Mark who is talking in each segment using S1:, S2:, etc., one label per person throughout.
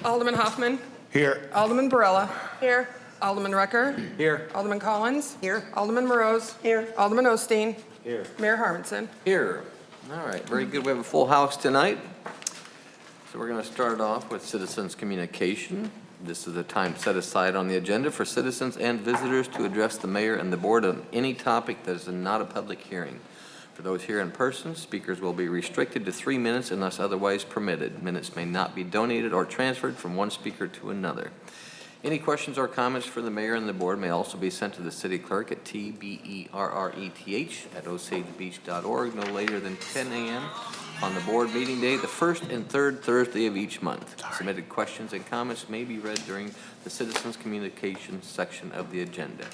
S1: Alderman Hoffman.
S2: Here.
S1: Alderman Barella. Here. Alderman Rucker.
S2: Here.
S1: Alderman Collins. Here. Alderman Morose. Here. Alderman Osteen.
S2: Here.
S1: Mayor Harmanson.
S3: Here. All right, very good. We have a full house tonight. So we're going to start off with citizens' communication. This is a time set aside on the agenda for citizens and visitors to address the mayor and the board on any topic that is not a public hearing. For those here in person, speakers will be restricted to 3 minutes unless otherwise permitted. Minutes may not be donated or transferred from one speaker to another. Any questions or comments for the mayor and the board may also be sent to the city clerk at tberreth@osagebeach.org no later than 10 a.m. on the board meeting day, the first and third Thursday of each month. Submitted questions and comments may be read during the citizens' communication section of the agenda.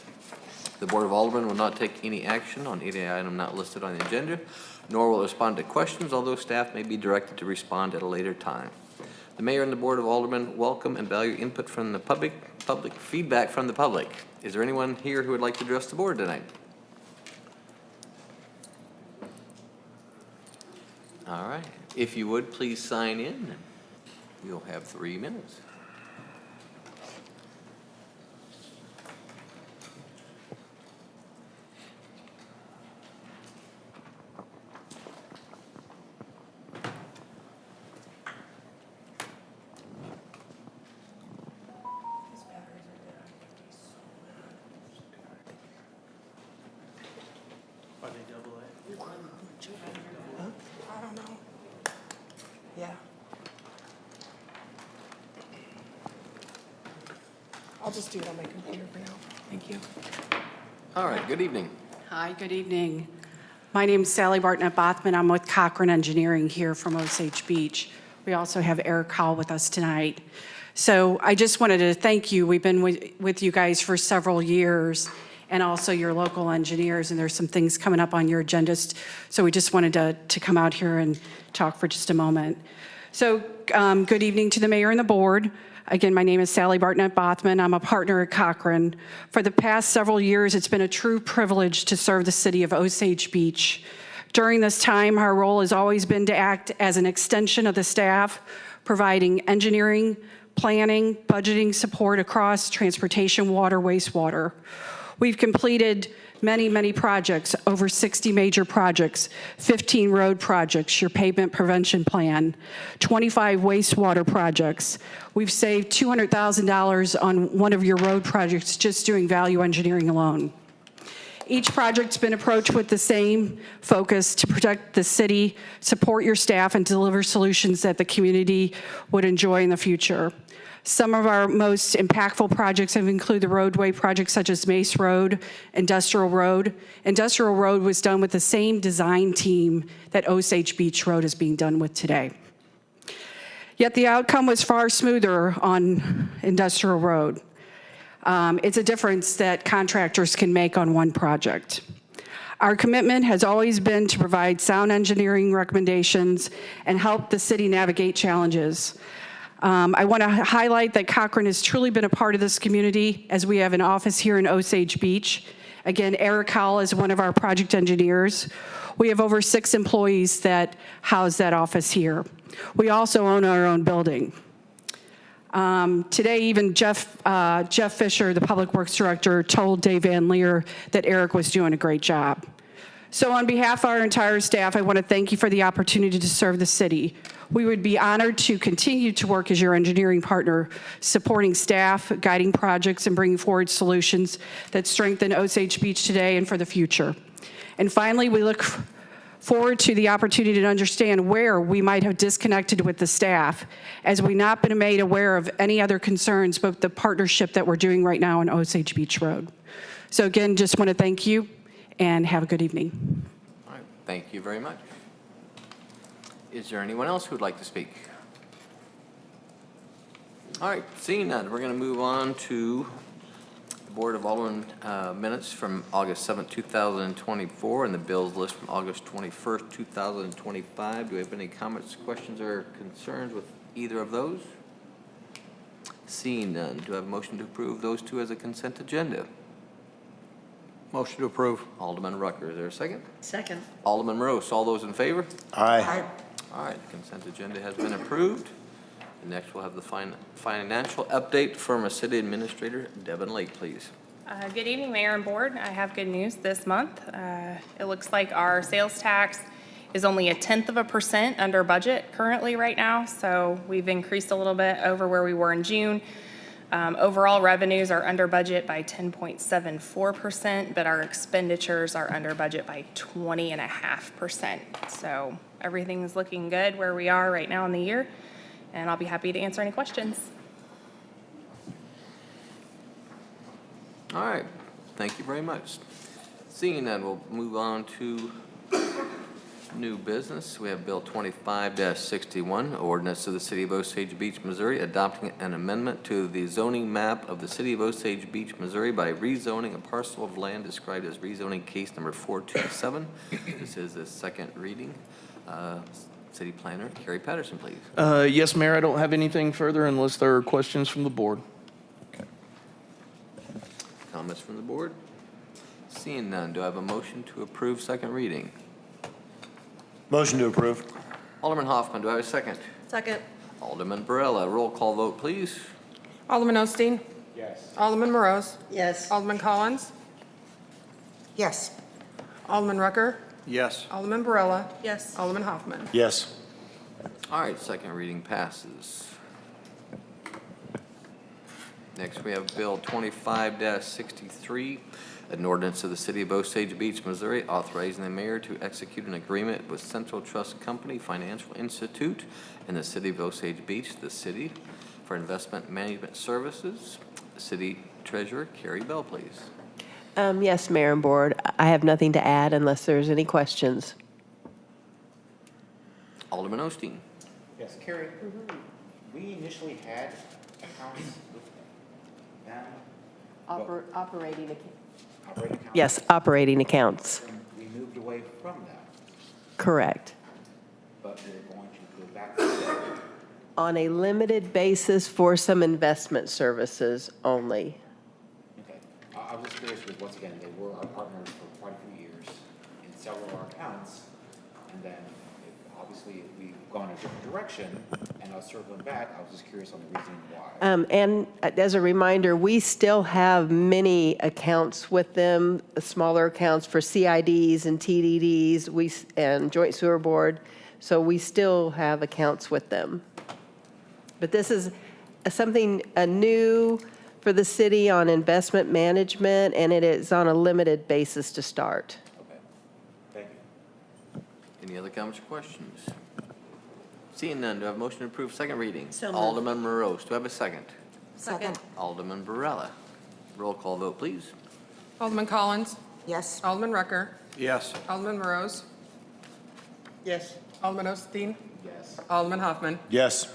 S3: The Board of Aldermen will not take any action on any item not listed on the agenda, nor will it respond to questions, although staff may be directed to respond at a later time. The Mayor and the Board of Aldermen welcome and value input from the public feedback from the public. Is there anyone here who would like to address the board tonight? All right. If you would, please sign in. You'll have 3 minutes.
S1: I don't know. Yeah. I'll just do it on my computer for now. Thank you.
S3: All right. Good evening.
S4: Hi, good evening. My name is Sally Bartnett-Bothman. I'm with Cochran Engineering here from Osage Beach. We also have Eric Howell with us tonight. So I just wanted to thank you. We've been with you guys for several years, and also your local engineers, and there's some things coming up on your agendas. So we just wanted to come out here and talk for just a moment. So good evening to the mayor and the board. Again, my name is Sally Bartnett-Bothman. I'm a partner at Cochran. For the past several years, it's been a true privilege to serve the city of Osage Beach. During this time, our role has always been to act as an extension of the staff, providing engineering, planning, budgeting support across transportation, water, wastewater. We've completed many projects, over 60 major projects, 15 road projects, your pavement prevention plan, 25 wastewater projects. We've saved $200,000 on one of your road projects just doing value engineering alone. Each project's been approached with the same focus to protect the city, support your staff, and deliver solutions that the community would enjoy in the future. Some of our most impactful projects have included the roadway projects such as Mace Road, Industrial Road. Industrial Road was done with the same design team that Osage Beach Road is being done with today. Yet the outcome was far smoother on Industrial Road. It's a difference that contractors can make on one project. Our commitment has always been to provide sound engineering recommendations and help the city navigate challenges. I want to highlight that Cochran has truly been a part of this community, as we have an office here in Osage Beach. Again, Eric Howell is one of our project engineers. We have over 6 employees that house that office here. We also own our own building. Today, even Jeff Fisher, the Public Works Director, told Dave Van Leer that Eric was doing a great job. So on behalf of our entire staff, I want to thank you for the opportunity to serve the city. We would be honored to continue to work as your engineering partner, supporting staff, guiding projects, and bringing forward solutions that strengthen Osage Beach today and for the future. And finally, we look forward to the opportunity to understand where we might have disconnected with the staff, as we've not been made aware of any other concerns but the partnership that we're doing right now on Osage Beach Road. So again, just want to thank you and have a good evening.
S3: All right. Thank you very much. Is there anyone else who would like to speak? All right, seeing none, we're going to move on to the Board of Aldermen minutes from August 7th, 2024, and the bills list from August 21st, 2025. Do we have any comments, questions, or concerns with either of those? Seeing none, do I have a motion to approve those two as a consent agenda?
S2: Motion to approve.
S3: Alderman Rucker, is there a second?
S5: Second.
S3: Alderman Morose, all those in favor?
S2: Aye.
S3: All right, the consent agenda has been approved. And next, we'll have the financial update from our city administrator, Devin Lake, please.
S5: Good evening, Mayor and Board. I have good news this month. It looks like our sales tax is only 0.1% under budget currently right now, so we've increased a little bit over where we were in June. Overall revenues are under budget by 10.74%, but our expenditures are under budget by 20.5%. So everything's looking good where we are right now in the year, and I'll be happy to answer any questions.
S3: All right, thank you very much. Seeing none, we'll move on to new business. We have Bill 25-61, ordinance of the City of Osage Beach, Missouri, adopting an amendment to the zoning map of the City of Osage Beach, Missouri by rezoning a parcel of land described as rezoning case number 427. This is the second reading. City Planner Carrie Patterson, please.
S6: Yes, Mayor, I don't have anything further unless there are questions from the board.
S3: Comments from the board? Seeing none, do I have a motion to approve second reading?
S7: Motion to approve.
S3: Alderman Hoffman, do I have a second?
S1: Second.
S3: Alderman Barella, roll call vote, please.
S1: Alderman Osteen?
S7: Yes.
S1: Alderman Morose?
S8: Yes.
S1: Alderman Collins?
S8: Yes.
S1: Alderman Rucker?
S2: Yes.
S1: Alderman Barella?
S8: Yes.
S1: Alderman Hoffman?
S7: Yes.
S3: All right, second reading passes. Next, we have Bill 25-63, an ordinance of the City of Osage Beach, Missouri, authorizing the mayor to execute an agreement with Central Trust Company Financial Institute in the City of Osage Beach, the city, for investment management services. City Treasurer Carrie Bell, please.
S8: Yes, Mayor and Board. I have nothing to add unless there's any questions.
S3: Alderman Osteen.
S9: Yes, Carrie, we initially had accounts with them.
S8: Operating
S9: Operating accounts.
S8: Yes, operating accounts.
S9: And we moved away from that,
S8: Correct.
S9: but we're going to go back to that.
S8: On a limited basis for some investment services only.
S9: Okay, I was just curious because once again, they were our partners for quite a few years in several of our accounts. And then obviously we've gone a different direction and I was circling back. I was just curious on the reason why.
S8: And as a reminder, we still have many accounts with them, smaller accounts for CIDs and TDDs and Joint Sewer Board. So we still have accounts with them. But this is something new for the city on investment management, and it is on a limited basis to start.
S9: Okay, thank you.
S3: Any other comments or questions? Seeing none, do I have a motion to approve second reading?
S8: So moved.
S3: Alderman Morose, do I have a second?
S8: Second.
S3: Alderman Barella. Roll call vote, please.
S1: Alderman Collins?
S8: Yes.
S1: Alderman Rucker?
S2: Yes.
S1: Alderman Morose?
S8: Yes.
S1: Alderman Osteen?
S9: Yes.
S1: Alderman Hoffman?
S7: Yes.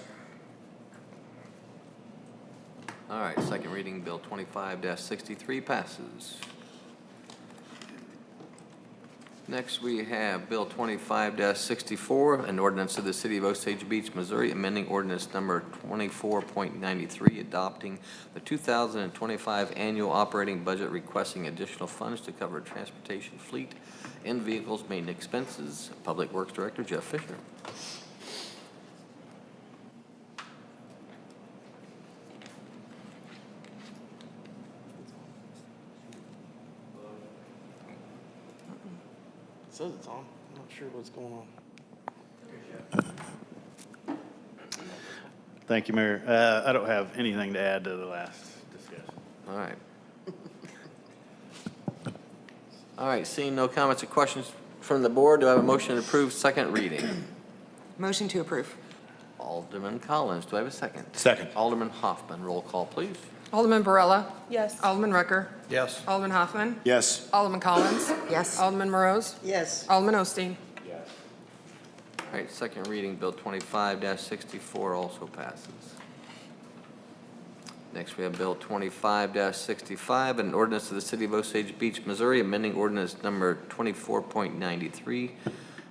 S3: All right, second reading, Bill 25-63 passes. Next, we have Bill 25-64, an ordinance of the City of Osage Beach, Missouri, amending ordinance number 24.93, adopting the 2025 annual operating budget, requesting additional funds to cover transportation fleet and vehicles maintenance expenses. Public Works Director Jeff Fisher.
S6: It says it's on. I'm not sure what's going on.
S7: Thank you, Mayor. I don't have anything to add to the last discussion.
S3: All right. All right, seeing no comments or questions from the board, do I have a motion to approve second reading?
S8: Motion to approve.
S3: Alderman Collins, do I have a second?
S7: Second.
S3: Alderman Hoffman, roll call, please.
S1: Alderman Barella?
S8: Yes.
S1: Alderman Rucker?
S2: Yes.
S1: Alderman Hoffman?
S7: Yes.
S1: Alderman Collins?
S8: Yes.
S1: Alderman Morose?
S8: Yes.
S1: Alderman Osteen?
S9: Yes.
S3: All right, second reading, Bill 25-64 also passes. Next, we have Bill 25-65, an ordinance of the City of Osage Beach, Missouri, amending ordinance number 24.93,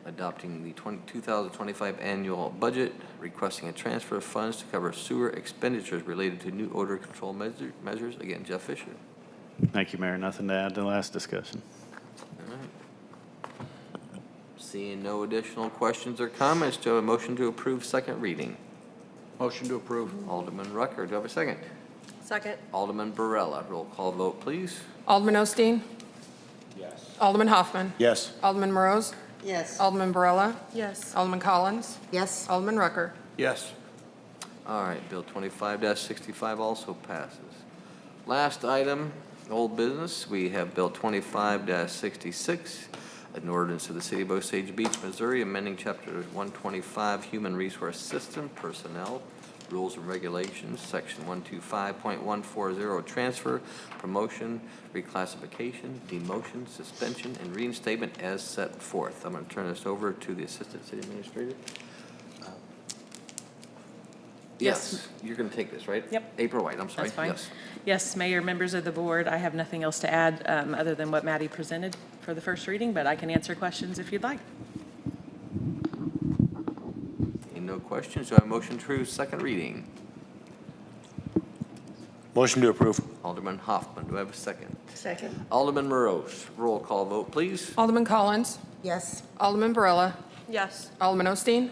S3: adopting the 2025 annual budget, requesting a transfer of funds to cover sewer expenditures related to new odor control measures. Again, Jeff Fisher.
S7: Thank you, Mayor. Nothing to add to the last discussion.
S3: All right. Seeing no additional questions or comments, do I have a motion to approve second reading?
S2: Motion to approve.
S3: Alderman Rucker, do I have a second?
S1: Second.
S3: Alderman Barella, roll call vote, please.
S1: Alderman Osteen?
S9: Yes.
S1: Alderman Hoffman?
S7: Yes.
S1: Alderman Morose?
S8: Yes.
S1: Alderman Barella? Yes. Alderman Collins?
S8: Yes.
S1: Alderman Rucker?
S2: Yes.
S3: All right, Bill 25-65 also passes. Last item, old business, we have Bill 25-66, an ordinance of the City of Osage Beach, Missouri, amending Chapter 125, Human Resource System, Personnel, Rules and Regulations, Section 125.140, Transfer, Promotion, Reclassification, Demotion, Suspension, and Reinstatement as set forth. I'm going to turn this over to the Assistant City Administrator. Yes, you're going to take this, right?
S10: Yep.
S3: April White, I'm sorry.
S10: That's fine.
S3: Yes.
S10: Yes, Mayor, members of the board, I have nothing else to add other than what Maddie presented for the first reading, but I can answer questions if you'd like.
S3: Seeing no questions, do I have a motion to approve second reading?
S7: Motion to approve.
S3: Alderman Hoffman, do I have a second?
S8: Second.
S3: Alderman Morose, roll call vote, please.
S1: Alderman Collins?
S8: Yes.
S1: Alderman Barella? Yes. Alderman Osteen?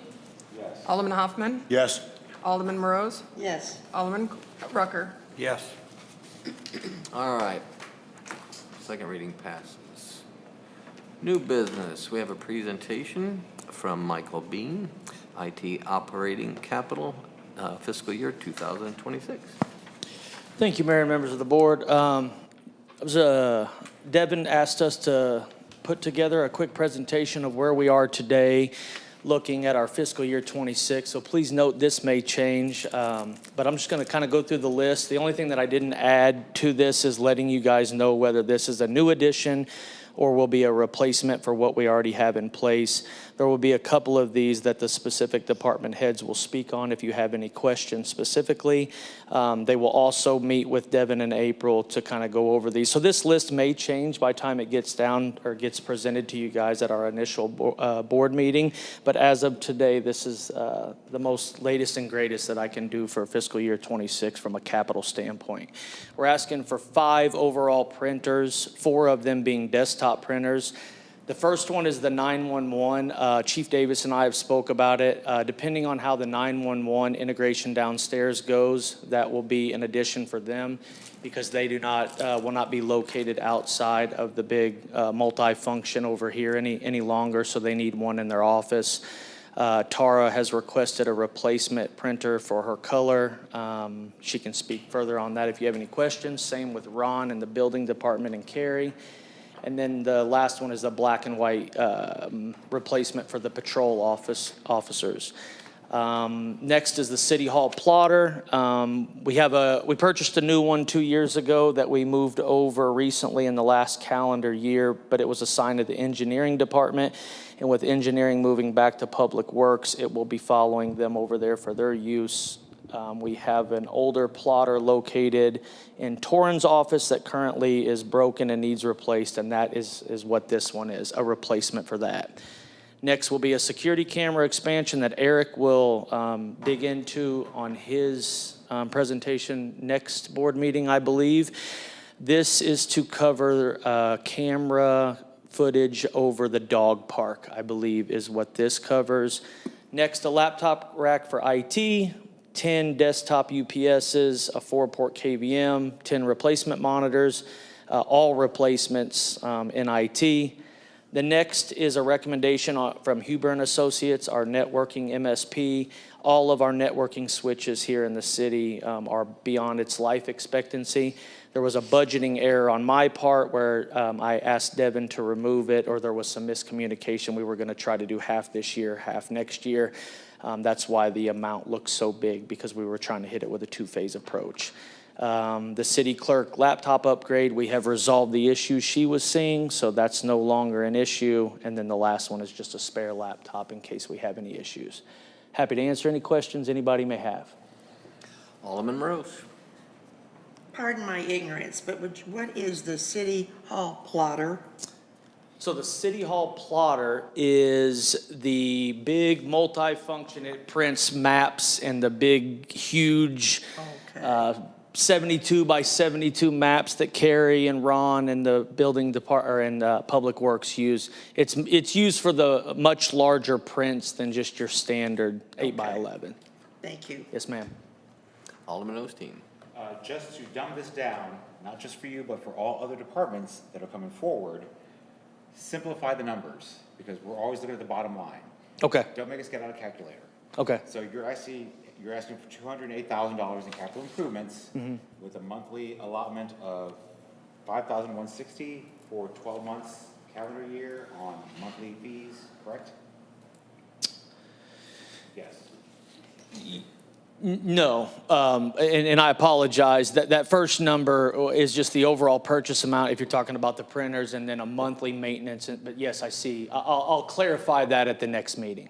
S9: Yes.
S1: Alderman Hoffman?
S7: Yes.
S1: Alderman Morose?
S8: Yes.
S1: Alderman Rucker?
S2: Yes.
S3: All right. Second reading passes. New business, we have a presentation from Michael Bean, IT Operating Capital, fiscal year 2026.
S6: Thank you, Mayor and members of the board. Devin asked us to put together a quick presentation of where we are today, looking at our fiscal year 26. So please note this may change, but I'm just going to kind of go through the list. The only thing that I didn't add to this is letting you guys know whether this is a new addition or will be a replacement for what we already have in place. There will be a couple of these that the specific department heads will speak on if you have any questions specifically. They will also meet with Devin and April to kind of go over these. So this list may change by the time it gets down or gets presented to you guys at our initial board meeting. But as of today, this is the most latest and greatest that I can do for fiscal year 26 from a capital standpoint. We're asking for 5 overall printers, 4 of them being desktop printers. The first one is the 911. Chief Davis and I have spoke about it. Depending on how the 911 integration downstairs goes, that will be an addition for them because they will not be located outside of the big multi-function over here any longer, so they need one in their office. Tara has requested a replacement printer for her color. She can speak further on that if you have any questions. Same with Ron in the building department and Carrie. And then the last one is the black and white replacement for the patrol officers. Next is the City Hall plotter. We purchased a new one 2 years ago that we moved over recently in the last calendar year, but it was assigned to the engineering department. And with engineering moving back to Public Works, it will be following them over there for their use. We have an older plotter located in Torrin's office that currently is broken and needs replaced, and that is what this one is, a replacement for that. Next will be a security camera expansion that Eric will dig into on his presentation next board meeting, I believe. This is to cover camera footage over the dog park, I believe is what this covers. Next, a laptop rack for IT. 10 desktop UPSs, a 4-port KVM, 10 replacement monitors, all replacements in IT. The next is a recommendation from Huber & Associates, our networking MSP. All of our networking switches here in the city are beyond its life expectancy. There was a budgeting error on my part where I asked Devin to remove it, or there was some miscommunication. We were going to try to do half this year, half next year. That's why the amount looks so big, because we were trying to hit it with a 2-phase approach. The city clerk laptop upgrade, we have resolved the issues she was seeing, so that's no longer an issue. And then the last one is just a spare laptop in case we have any issues. Happy to answer any questions anybody may have.
S3: Alderman Morose.
S11: Pardon my ignorance, but what is the City Hall plotter?
S6: So the City Hall plotter is the big multi-function. It prints maps and the big, huge 72 by 72 maps that Carrie and Ron and the building department and Public Works use. It's used for the much larger prints than just your standard 8 by 11.
S11: Thank you.
S6: Yes, ma'am.
S3: Alderman Osteen.
S9: Just to dumb this down, not just for you, but for all other departments that are coming forward, simplify the numbers, because we're always looking at the bottom line.
S6: Okay,
S9: Don't make us get out a calculator.
S6: okay.
S9: So you're asking for $208,000 in capital improvements with a monthly allotment of $5,160 for 12 months calendar year on monthly fees, correct? Yes.
S6: No, and I apologize. That first number is just the overall purchase amount if you're talking about the printers and then a monthly maintenance. But yes, I see. I'll clarify that at the next meeting.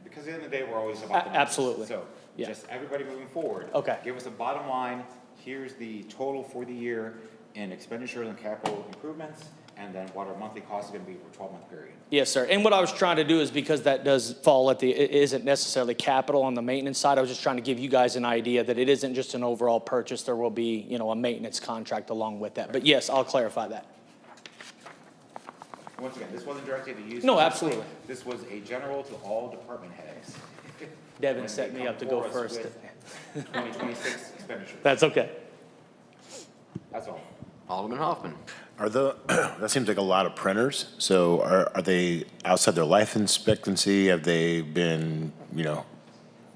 S9: Because at the end of the day, we're always about the numbers.
S6: Absolutely.
S9: So
S6: Yeah.
S9: just everybody moving forward.
S6: Okay.
S9: Give us a bottom line. Here's the total for the year in expenditures and capital improvements, and then what our monthly cost is going to be for a 12-month period.
S6: Yes, sir. And what I was trying to do is because that does fall at it isn't necessarily capital on the maintenance side. I was just trying to give you guys an idea that it isn't just an overall purchase. There will be, a maintenance contract along with that. But yes, I'll clarify that.
S9: Once again, this wasn't directed to you.
S6: No, absolutely.
S9: This was a general to all department heads.
S6: Devin
S9: When
S6: set
S9: they
S6: me
S9: come
S6: up to go
S9: for us
S6: first.
S9: with 2026 expenditures.
S6: That's okay.
S9: That's all.
S3: Alderman Hoffman.
S12: That seems like a lot of printers. So are they outside their life expectancy? Have they been,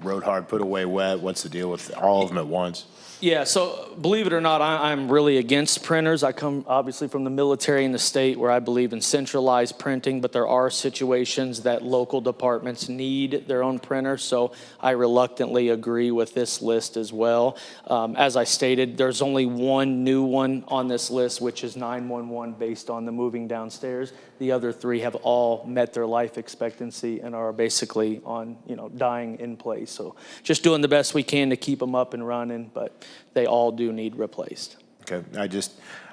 S12: rode hard, put away wet? What's the deal with all of them at once?
S6: Yeah, so believe it or not, I'm really against printers. I come obviously from the military in the state where I believe in centralized printing, but there are situations that local departments need their own printer, so I reluctantly agree with this list as well. As I stated, there's only one new one on this list, which is 911 based on the moving downstairs. The other three have all met their life expectancy and are basically on, dying in place. So just doing the best we can to keep them up and running, but they all do need replaced.
S12: Okay,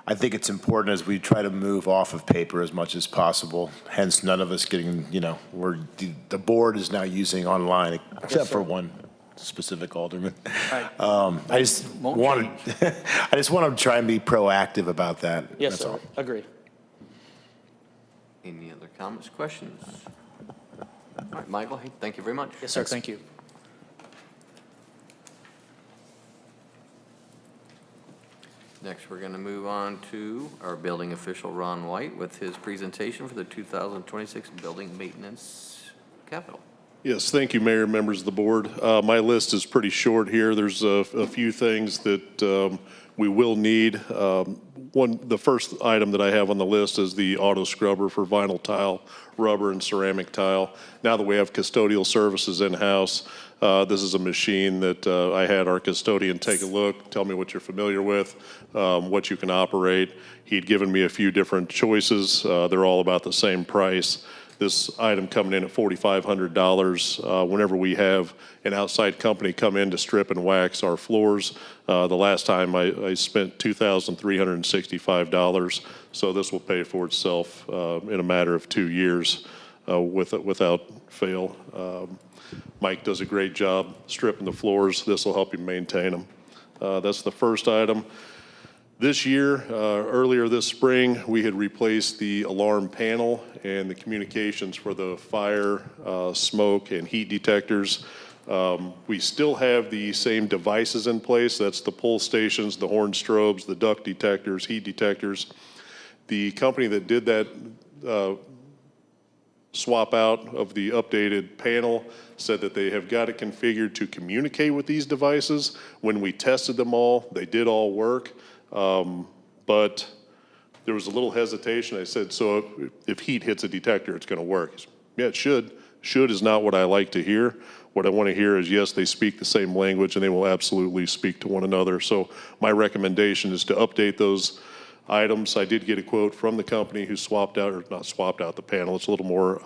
S12: I think it's important as we try to move off of paper as much as possible. Hence, none of us getting, the board is now using online except for one specific alderman.
S6: Right.
S12: I just want to try and be proactive about that.
S6: Yes,
S12: That's
S6: sir.
S12: all.
S6: Agree.
S3: Any other comments, questions? All right, Michael, hey, thank you very much.
S6: Yes, sir. Thank you.
S3: Next, we're going to move on to our building official, Ron White, with his presentation for the 2026 building maintenance capital.
S13: Yes, thank you, Mayor, members of the board. My list is pretty short here. There's a few things that we will need. The first item that I have on the list is the auto scrubber for vinyl tile, rubber, and ceramic tile. Now that we have custodial services in-house, this is a machine that I had our custodian take a look, tell me what you're familiar with, what you can operate. He'd given me a few different choices. They're all about the same price. This item coming in at $4,500. Whenever we have an outside company come in to strip and wax our floors, the last time I spent $2,365. So this will pay for itself in a matter of 2 years without fail. Mike does a great job stripping the floors. This will help you maintain them. That's the first item. This year, earlier this spring, we had replaced the alarm panel and the communications for the fire, smoke, and heat detectors. We still have the same devices in place. That's the pull stations, the horn strobes, the duct detectors, heat detectors. The company that did that swap out of the updated panel said that they have got it configured to communicate with these devices. When we tested them all, they did all work. But there was a little hesitation. I said, so if heat hits a detector, it's going to work. He said, yeah, it should. Should is not what I like to hear. What I want to hear is, yes, they speak the same language and they will absolutely speak to one another. So my recommendation is to update those items. I did get a quote from the company who swapped out, or not swapped out the panel. It's a little more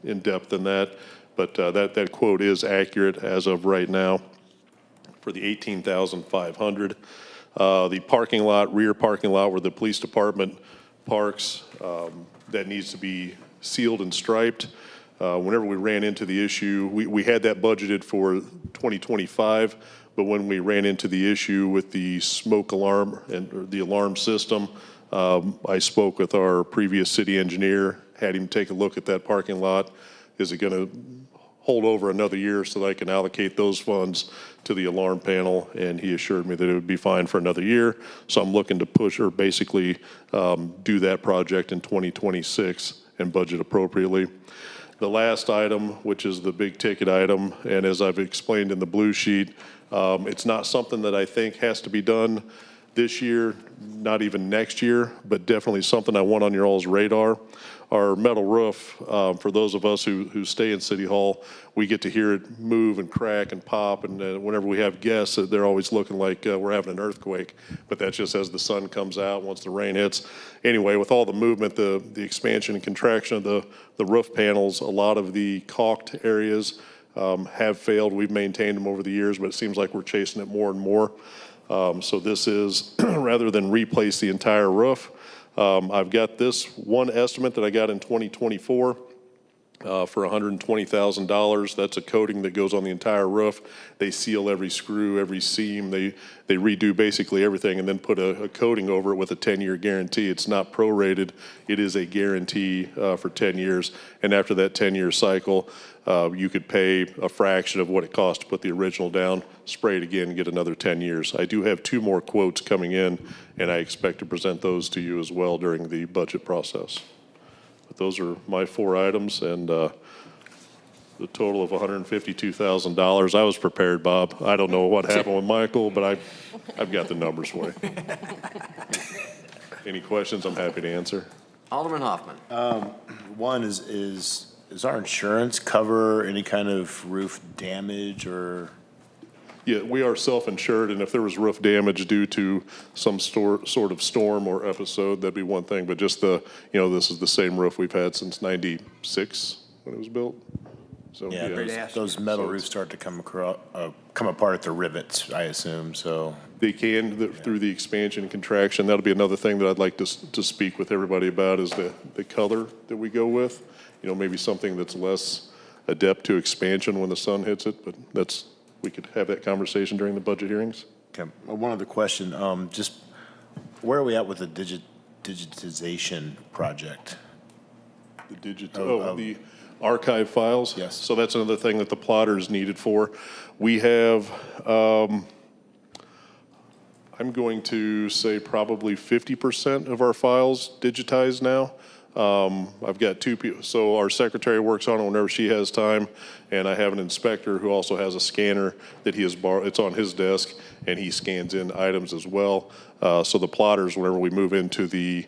S13: in depth than that. But that quote is accurate as of right now for the $18,500. The parking lot, rear parking lot where the police department parks, that needs to be sealed and striped. Whenever we ran into the issue, we had that budgeted for 2025, but when we ran into the issue with the smoke alarm and the alarm system, I spoke with our previous city engineer, had him take a look at that parking lot. Is it going to hold over another year so that I can allocate those funds to the alarm panel, and he assured me that it would be fine for another year. So I'm looking to push or basically do that project in 2026 and budget appropriately. The last item, which is the big ticket item, and as I've explained in the blue sheet, it's not something that I think has to be done this year, not even next year, but definitely something I want on your all's radar. Our metal roof, for those of us who stay in City Hall, we get to hear it move and crack and pop, and whenever we have guests, they're always looking like we're having an earthquake, but that's just as the sun comes out, once the rain hits. Anyway, with all the movement, the expansion and contraction of the roof panels, a lot of the caulked areas have failed. We've maintained them over the years, but it seems like we're chasing it more and more. So this is, rather than replace the entire roof, I've got this one estimate that I got in 2024 for $120,000. That's a coating that goes on the entire roof. They seal every screw, every seam. They redo basically everything and then put a coating over it with a 10-year guarantee. It's not prorated. It is a guarantee for 10 years. And after that 10-year cycle, you could pay a fraction of what it cost to put the original down, spray it again, and get another 10 years. I do have 2 more quotes coming in, and I expect to present those to you as well during the budget process. But those are my 4 items, and the total of $152,000. I was prepared, Bob. I don't know what happened with Michael, but I've got the numbers for you. Any questions, I'm happy to answer.
S3: Alderman Hoffman.
S12: One is our insurance cover any kind of roof damage or?
S13: Yeah, we are self-insured, and if there was roof damage due to some sort of storm or episode, that'd be one thing. But just this is the same roof we've had since '96 when it was built. So
S12: Yeah, those metal roofs start to come apart at the rivets, I assume, so.
S13: They can through the expansion and contraction. That'll be another thing that I'd like to speak with everybody about is the color that we go with. Maybe something that's less adept to expansion when the sun hits it, but we could have that conversation during the budget hearings.
S12: Okay, one other question, just where are we at with the digitization project?
S13: The archive files?
S12: Yes.
S13: So that's another thing that the plotter is needed for. We have, I'm going to say probably 50% of our files digitized now. I've got 2 people, so our secretary works on it whenever she has time, and I have an inspector who also has a scanner that he has borrowed. It's on his desk, and he scans in items as well. So the plotters, whenever we move into the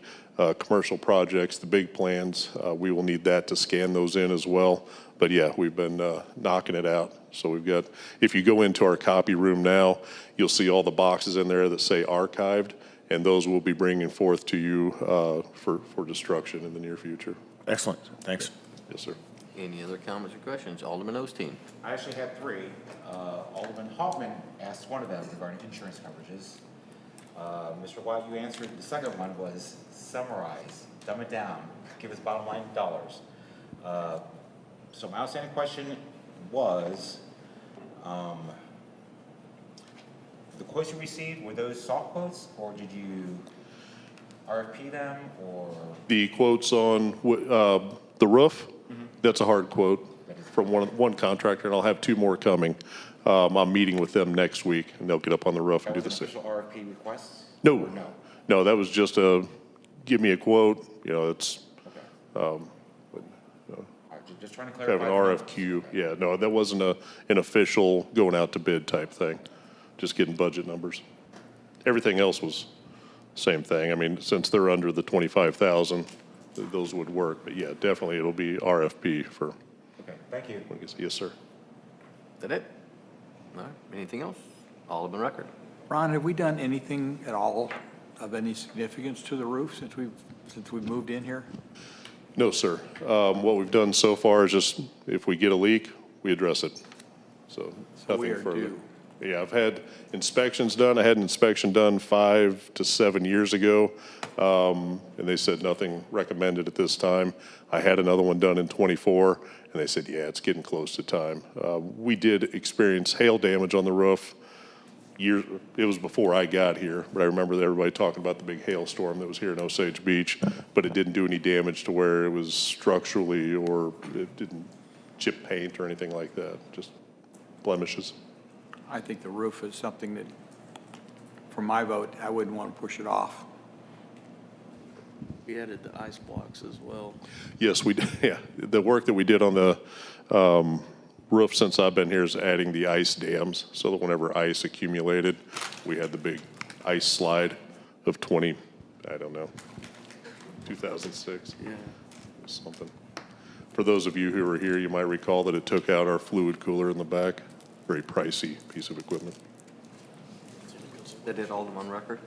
S13: commercial projects, the big plans, we will need that to scan those in as well. But yeah, we've been knocking it out. So we've got, if you go into our copy room now, you'll see all the boxes in there that say archived, and those will be bringing forth to you for destruction in the near future.
S12: Excellent, thanks.
S13: Yes, sir.
S3: Any other comments or questions? Alderman Osteen.
S9: I actually had 3. Alderman Hoffman asked one of them regarding insurance coverages. Mr. White, you answered, the second one was summarize, dumb it down, give us bottom line dollars. So my outstanding question was, the quotes you received, were those soft quotes, or did you RFP them, or?
S13: The quotes on the roof, that's a hard quote from one contractor, and I'll have 2 more coming. I'm meeting with them next week, and they'll get up on the roof and do the same.
S9: That was an official RFP request?
S13: No,
S9: No.
S13: no, that was just give me a quote, it's,
S9: Okay. Just trying to
S13: kind of
S9: clarify.
S13: an RFQ. Yeah, no, that wasn't an official going out to bid type thing, just getting budget numbers. Everything else was same thing. I mean, since they're under the 25,000, those would work. But yeah, definitely it'll be RFP for,
S9: Okay, thank you.
S13: yes, sir.
S3: Is that it? All right. Anything else? Alderman Record.
S2: Ron, have we done anything at all of any significance to the roof since we've moved in here?
S13: No, sir. What we've done so far is just, if we get a leak, we address it. So
S2: we
S13: nothing
S2: are
S13: further.
S2: due.
S13: Yeah, I've had inspections done. I had an inspection done 5 to 7 years ago, and they said nothing recommended at this time. I had another one done in '24, and they said, yeah, it's getting close to time. We did experience hail damage on the roof. It was before I got here, but I remember everybody talking about the big hailstorm that was here in Osage Beach, but it didn't do any damage to where it was structurally, or it didn't chip paint or anything like that, just blemishes.
S2: I think the roof is something that, for my vote, I wouldn't want to push it off.
S6: We added the ice blocks as well.
S13: Yes, we did, yeah. The work that we did on the roof since I've been here is adding the ice dams, so that whenever ice accumulated, we had the big ice slide of 2006.
S6: Yeah.
S13: Something. For those of you who were here, you might recall that it took out our fluid cooler in the back. Very pricey piece of equipment.
S3: That it, Alderman Rucker?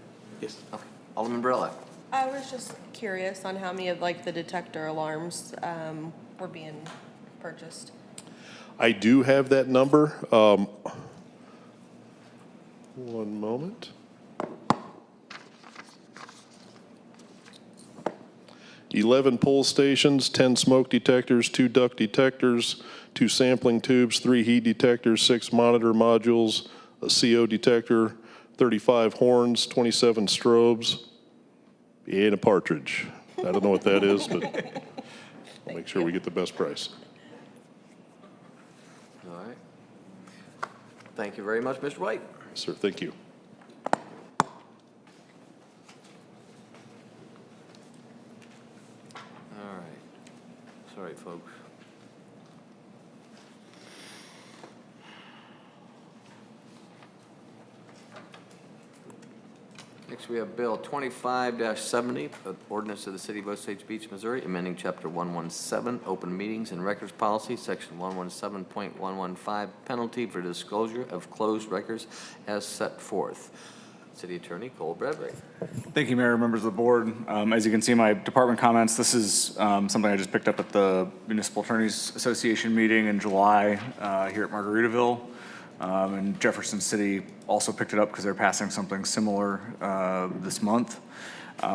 S2: Yes.
S3: Okay. Alderman Barilla?
S14: I was just curious on how many of like the detector alarms were being purchased.
S13: I do have that number. One moment. "11 pull stations, 10 smoke detectors, 2 duct detectors, 2 sampling tubes, 3 heat detectors, 6 monitor modules, a CO detector, 35 horns, 27 strobes, and a partridge." I don't know what that is, but I'll make sure we get the best price.
S3: All right. Thank you very much, Mr. White.
S13: Yes, sir, thank you.
S3: All right. Sorry, folks. Next, we have Bill 25-70, ordinance of the City of Osage Beach, Missouri, amending Chapter 117, Open Meetings and Records Policy, Section 117.115, penalty for disclosure of closed records as set forth. City Attorney Cole Bradbury.
S15: Thank you, Mayor, members of the board. As you can see, my department comments, this is something I just picked up at the Municipal Attorneys Association meeting in July here at Margaritaville. And Jefferson City also picked it up because they're passing something similar this month.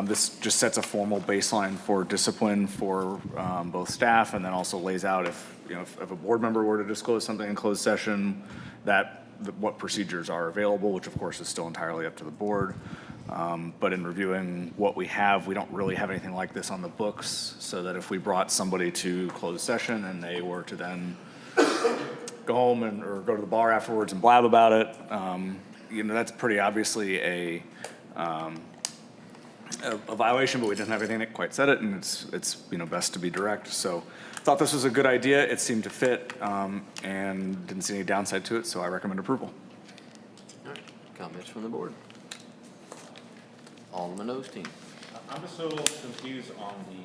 S15: This just sets a formal baseline for discipline for both staff, and then also lays out if a board member were to disclose something in closed session, what procedures are available, which of course is still entirely up to the board. But in reviewing what we have, we don't really have anything like this on the books, so that if we brought somebody to closed session and they were to then go home or go to the bar afterwards and blab about it, that's pretty obviously a violation, but we didn't have anything that quite said it, and it's best to be direct. So thought this was a good idea. It seemed to fit, and didn't see any downside to it, so I recommend approval.
S3: All right. Comments from the board? Alderman Osteen.
S9: I'm just a little confused on the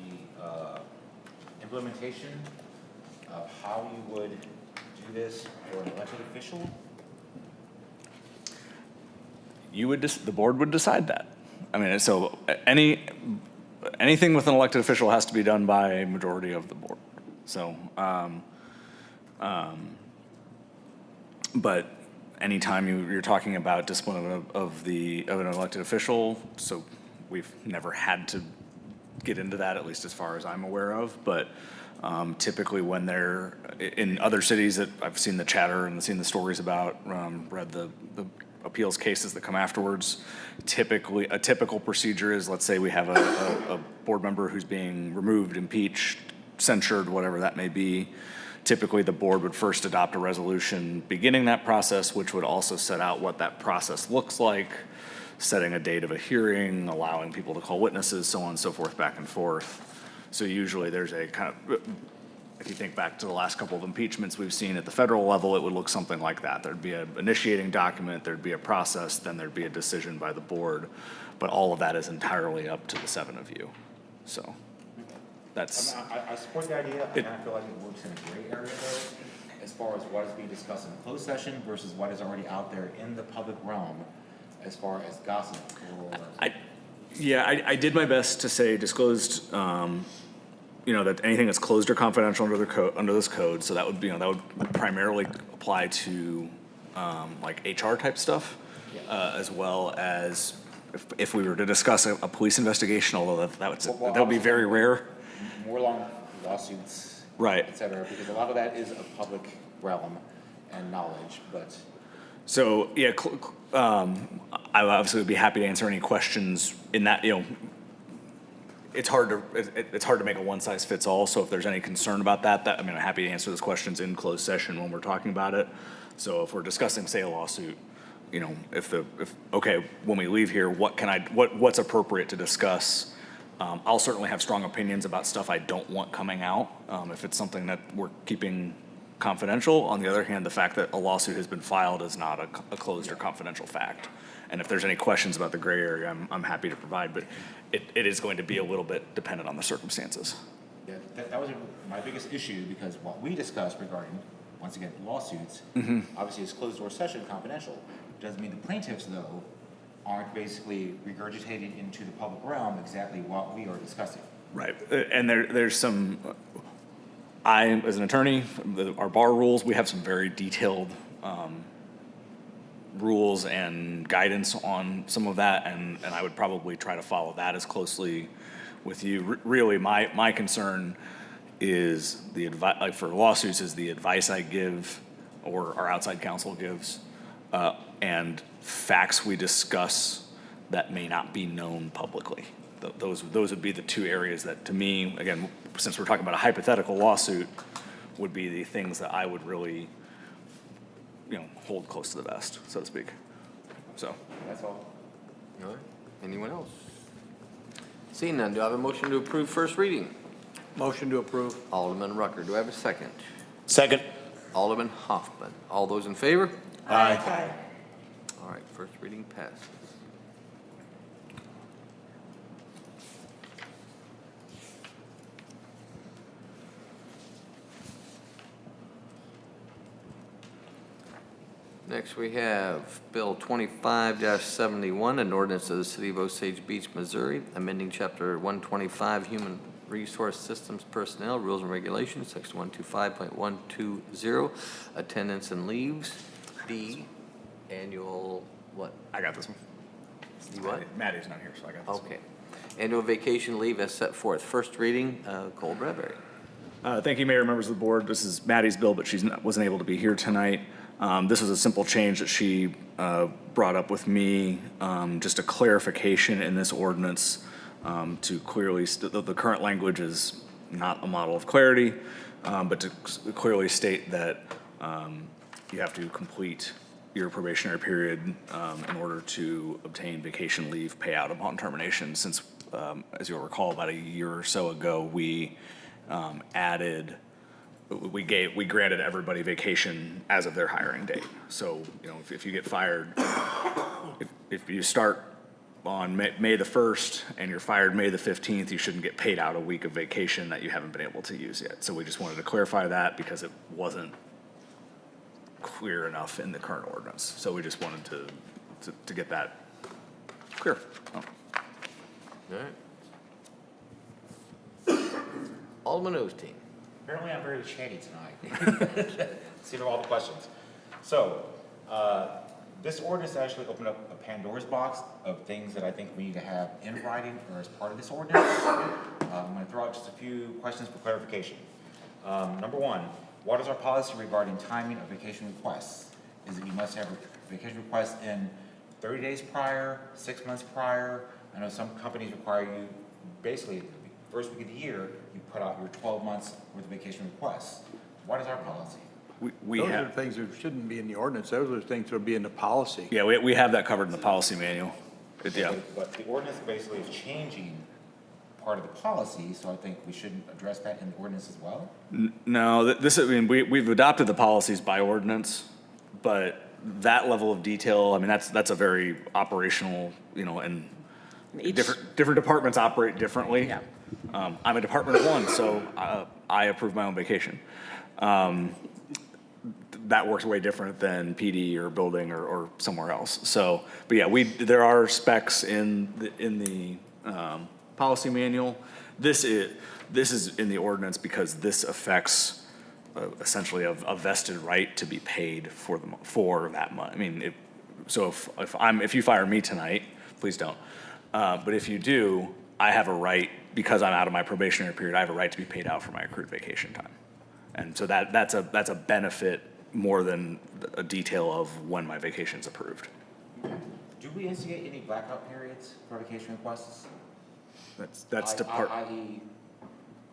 S9: implementation of how you would do this for an elected official.
S15: The board would decide that. I mean, so anything with an elected official has to be done by a majority of the board. So, but anytime you're talking about discipline of an elected official, so we've never had to get into that, at least as far as I'm aware of. But typically when they're in other cities that I've seen the chatter and seen the stories about, read the appeals cases that come afterwards, typically a typical procedure is, let's say we have a board member who's being removed, impeached, censured, whatever that may be. Typically, the board would first adopt a resolution beginning that process, which would also set out what that process looks like, setting a date of a hearing, allowing people to call witnesses, so on and so forth, back and forth. So usually there's a kind of, if you think back to the last couple of impeachments we've seen at the federal level, it would look something like that. There'd be an initiating document, there'd be a process, then there'd be a decision by the board. But all of that is entirely up to the 7 of you. So that's.
S9: I support the idea, and I feel like it works in a gray area though, as far as what is being discussed in a closed session versus what is already out there in the public realm, as far as gossip or.
S15: I did my best to say disclosed, that anything that's closed or confidential under this code. So that would be, that would primarily apply to like HR type stuff, as well as if we were to discuss a police investigation, although that would be very rare.
S9: More long lawsuits,
S15: right,
S9: et cetera, because a lot of that is a public realm and knowledge, but.
S15: So, I obviously would be happy to answer any questions in that, it's hard to make a one-size-fits-all, so if there's any concern about that, I mean, I'm happy to answer those questions in closed session when we're talking about it. So if we're discussing, say, a lawsuit, you know, okay, when we leave here, what's appropriate to discuss? I'll certainly have strong opinions about stuff I don't want coming out, if it's something that we're keeping confidential. On the other hand, the fact that a lawsuit has been filed is not a closed or confidential fact. And if there's any questions about the gray area, I'm happy to provide, but it is going to be a little bit dependent on the circumstances.
S9: Yeah, that was my biggest issue, because what we discussed regarding, once again, lawsuits, obviously it's closed door session, confidential. Doesn't mean the plaintiffs, though, aren't basically regurgitating into the public realm exactly what we are discussing.
S15: Right, and there's some, as an attorney, our bar rules, we have some very detailed rules and guidance on some of that, and I would probably try to follow that as closely with you. Really, my concern is the advice, like for lawsuits, is the advice I give or our outside counsel gives, and facts we discuss that may not be known publicly. Those would be the two areas that, to me, again, since we're talking about a hypothetical lawsuit, would be the things that I would really, you know, hold close to the vest, so to speak. So.
S9: That's all.
S3: All right. Anyone else? Seeing none, do I have a motion to approve first reading?
S2: Motion to approve.
S3: Alderman Rucker, do I have a second?
S12: Second.
S3: Alderman Hoffman, all those in favor?
S11: Aye.
S3: All right, first reading passes. Next, we have Bill 25-71, an ordinance of the City of Osage Beach, Missouri, amending Chapter 125, Human Resource Systems Personnel, Rules and Regulations, Section 125.120, attendance and leaves. B, annual, what?
S15: I got this one.
S3: You what?
S15: Maddie's not here, so I got this one.
S3: Okay. Annual vacation leave as set forth. First reading, Cole Bradbury.
S15: Thank you, Mayor, members of the board. This is Maddie's bill, but she wasn't able to be here tonight. This was a simple change that she brought up with me, just a clarification in this ordinance to clearly, the current language is not a model of clarity, but to clearly state that you have to complete your probationary period in order to obtain vacation leave payout upon termination. Since, as you'll recall, about a year or so ago, we we granted everybody vacation as of their hiring date. So, you know, if you get fired, if you start on May the 1st and you're fired May the 15th, you shouldn't get paid out a week of vacation that you haven't been able to use yet. So we just wanted to clarify that because it wasn't clear enough in the current ordinance. So we just wanted to get that clear. Oh.
S3: All right. Alderman Osteen.
S9: Apparently I'm very chatty tonight. See all the questions. So, this ordinance actually opened up a Pandora's box of things that I think we need to have in writing or as part of this ordinance. I'm going to throw out just a few questions for clarification. Number one, what is our policy regarding timing of vacation requests? Is it you must have a vacation request in 30 days prior, 6 months prior? I know some companies require you, basically, first week of the year, you put out your 12 months worth of vacation requests. What is our policy?
S2: Those are things that shouldn't be in the ordinance. Those are things that would be in the policy.
S15: Yeah, we have that covered in the policy manual. Yeah.
S9: But the ordinance basically is changing part of the policy, so I think we shouldn't address that in the ordinance as well?
S15: No, I mean, we've adopted the policies by ordinance, but that level of detail, I mean, that's a very operational, you know, and different departments operate differently.
S10: Yeah.
S15: I'm a department of one, so I approve my own vacation. That works way different than PD or building or somewhere else. So, but yeah, there are specs in the policy manual. This is in the ordinance because this affects essentially a vested right to be paid for that month. I mean, if you fire me tonight, please don't. But if you do, I have a right, because I'm out of my probationary period, I have a right to be paid out for my accrued vacation time. And so that's a benefit more than a detail of when my vacation's approved.
S9: Do we instigate any blackout periods for vacation requests?
S15: That's depart,
S9: I.e.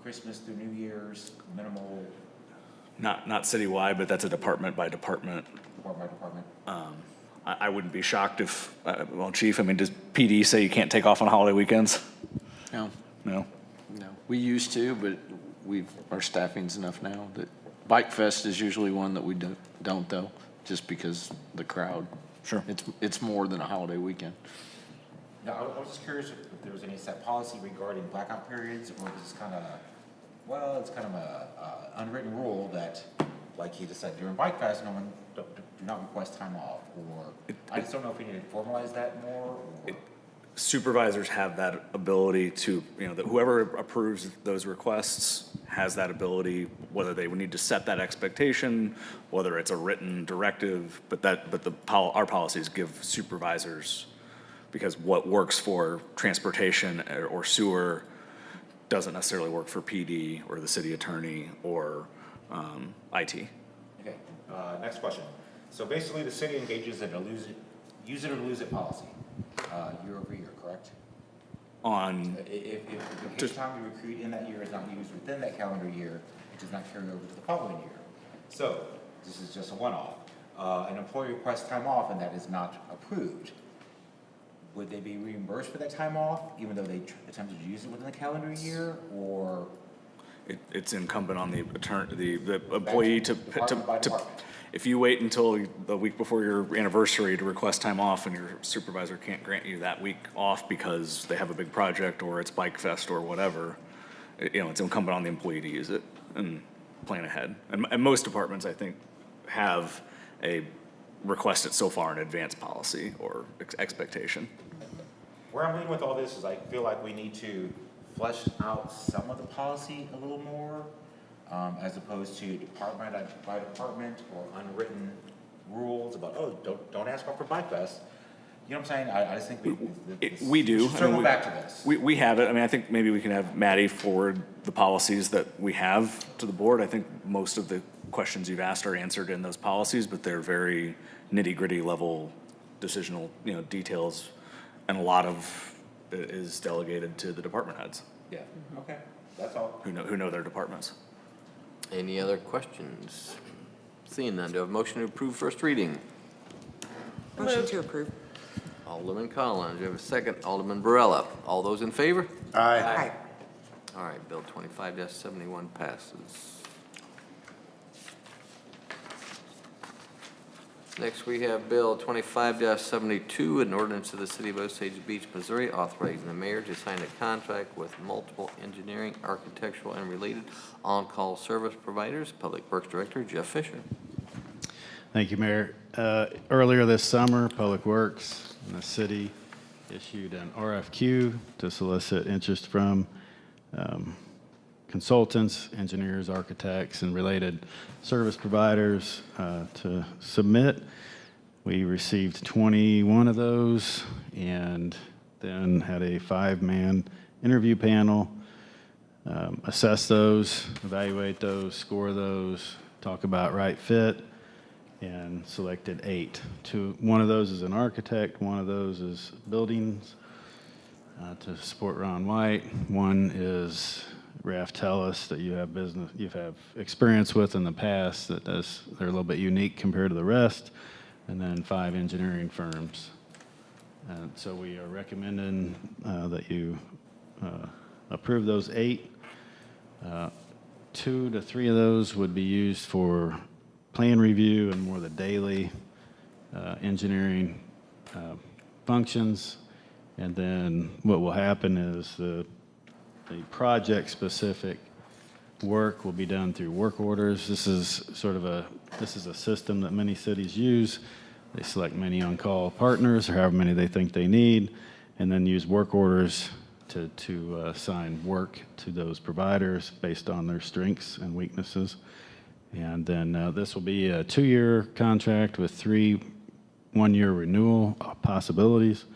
S9: Christmas through New Year's, minimal
S15: not citywide, but that's a department by department.
S9: department.
S15: I wouldn't be shocked if, well, Chief, I mean, does PD say you can't take off on holiday weekends?
S16: No,
S15: No?
S16: no. We used to, but our staffing's enough now that Bike Fest is usually one that we don't though, just because the crowd.
S15: Sure.
S16: It's more than a holiday weekend.
S9: Now, I was just curious if there was any set policy regarding blackout periods, or is this kind of, well, it's kind of a unwritten rule that, like he just said, during Bike Fest, no one, do not request time off, or, I just don't know if we need to formalize that more, or.
S15: Supervisors have that ability to, that whoever approves those requests has that ability, whether they would need to set that expectation, whether it's a written directive, but our policies give supervisors, because what works for transportation or sewer doesn't necessarily work for PD or the city attorney or IT.
S9: Okay, next question. So basically, the city engages in a use it or lose it policy, year over year, correct?
S15: On,
S9: If the case time you recruit in that year is not used within that calendar year, it does not carry over to the following year. So, this is just a one-off. An employee requests time off and that is not approved. Would they be reimbursed for that time off, even though they attempted to use it within the calendar year, or?
S15: it's incumbent on the attorney, the employee
S9: Department by department.
S15: if you wait until the week before your anniversary to request time off and your supervisor can't grant you that week off because they have a big project or it's Bike Fest or whatever, it's incumbent on the employee to use it and plan ahead. And most departments, I think, have a request it so far in advance policy or expectation.
S9: Where I'm leading with all this is I feel like we need to flesh out some of the policy a little more, as opposed to department by department or unwritten rules about, oh, don't ask for Bike Fest. You know what I'm saying? I just think
S15: We do.
S9: should circle back to this.
S15: We have it. I mean, I think maybe we can have Maddie forward the policies that we have to the board. I think most of the questions you've asked are answered in those policies, but they're very nitty-gritty level decisional, details, and a lot of it is delegated to the department heads.
S9: Yeah, okay, that's all.
S15: Who know their departments.
S3: Any other questions? Seeing none, do I have a motion to approve first reading?
S1: Motion to approve.
S3: Alderman Collins, do you have a second? Alderman Barella. All those in favor?
S12: Aye.
S3: All right, Bill 25-71 passes. Next, we have Bill 25-72, an ordinance of the City of Osage Beach, Missouri, authorizing the mayor to sign a contract with multiple engineering, architectural, and related on-call service providers. Public Works Director Jeff Fisher.
S7: Thank you, Mayor. Earlier this summer, Public Works and the city issued an RFQ to solicit interest from consultants, engineers, architects, and related service providers to submit. We received 21 of those and then had a 5-man interview panel, assess those, evaluate those, score those, talk about right fit, and selected 8. One of those is an architect, one of those is buildings to support Ron White, one is Raf Tellis that you have experience with in the past they're a little bit unique compared to the rest, and then 5 engineering firms. And so we are recommending that you approve those 8. 2 to 3 of those would be used for plan review and more the daily engineering functions. And then what will happen is the project-specific work will be done through work orders. This is a system that many cities use. They select many on-call partners, or however many they think they need, and then use work orders to assign work to those providers based on their strengths and weaknesses. And then this will be a 2-year contract with 3 one-year renewal possibilities.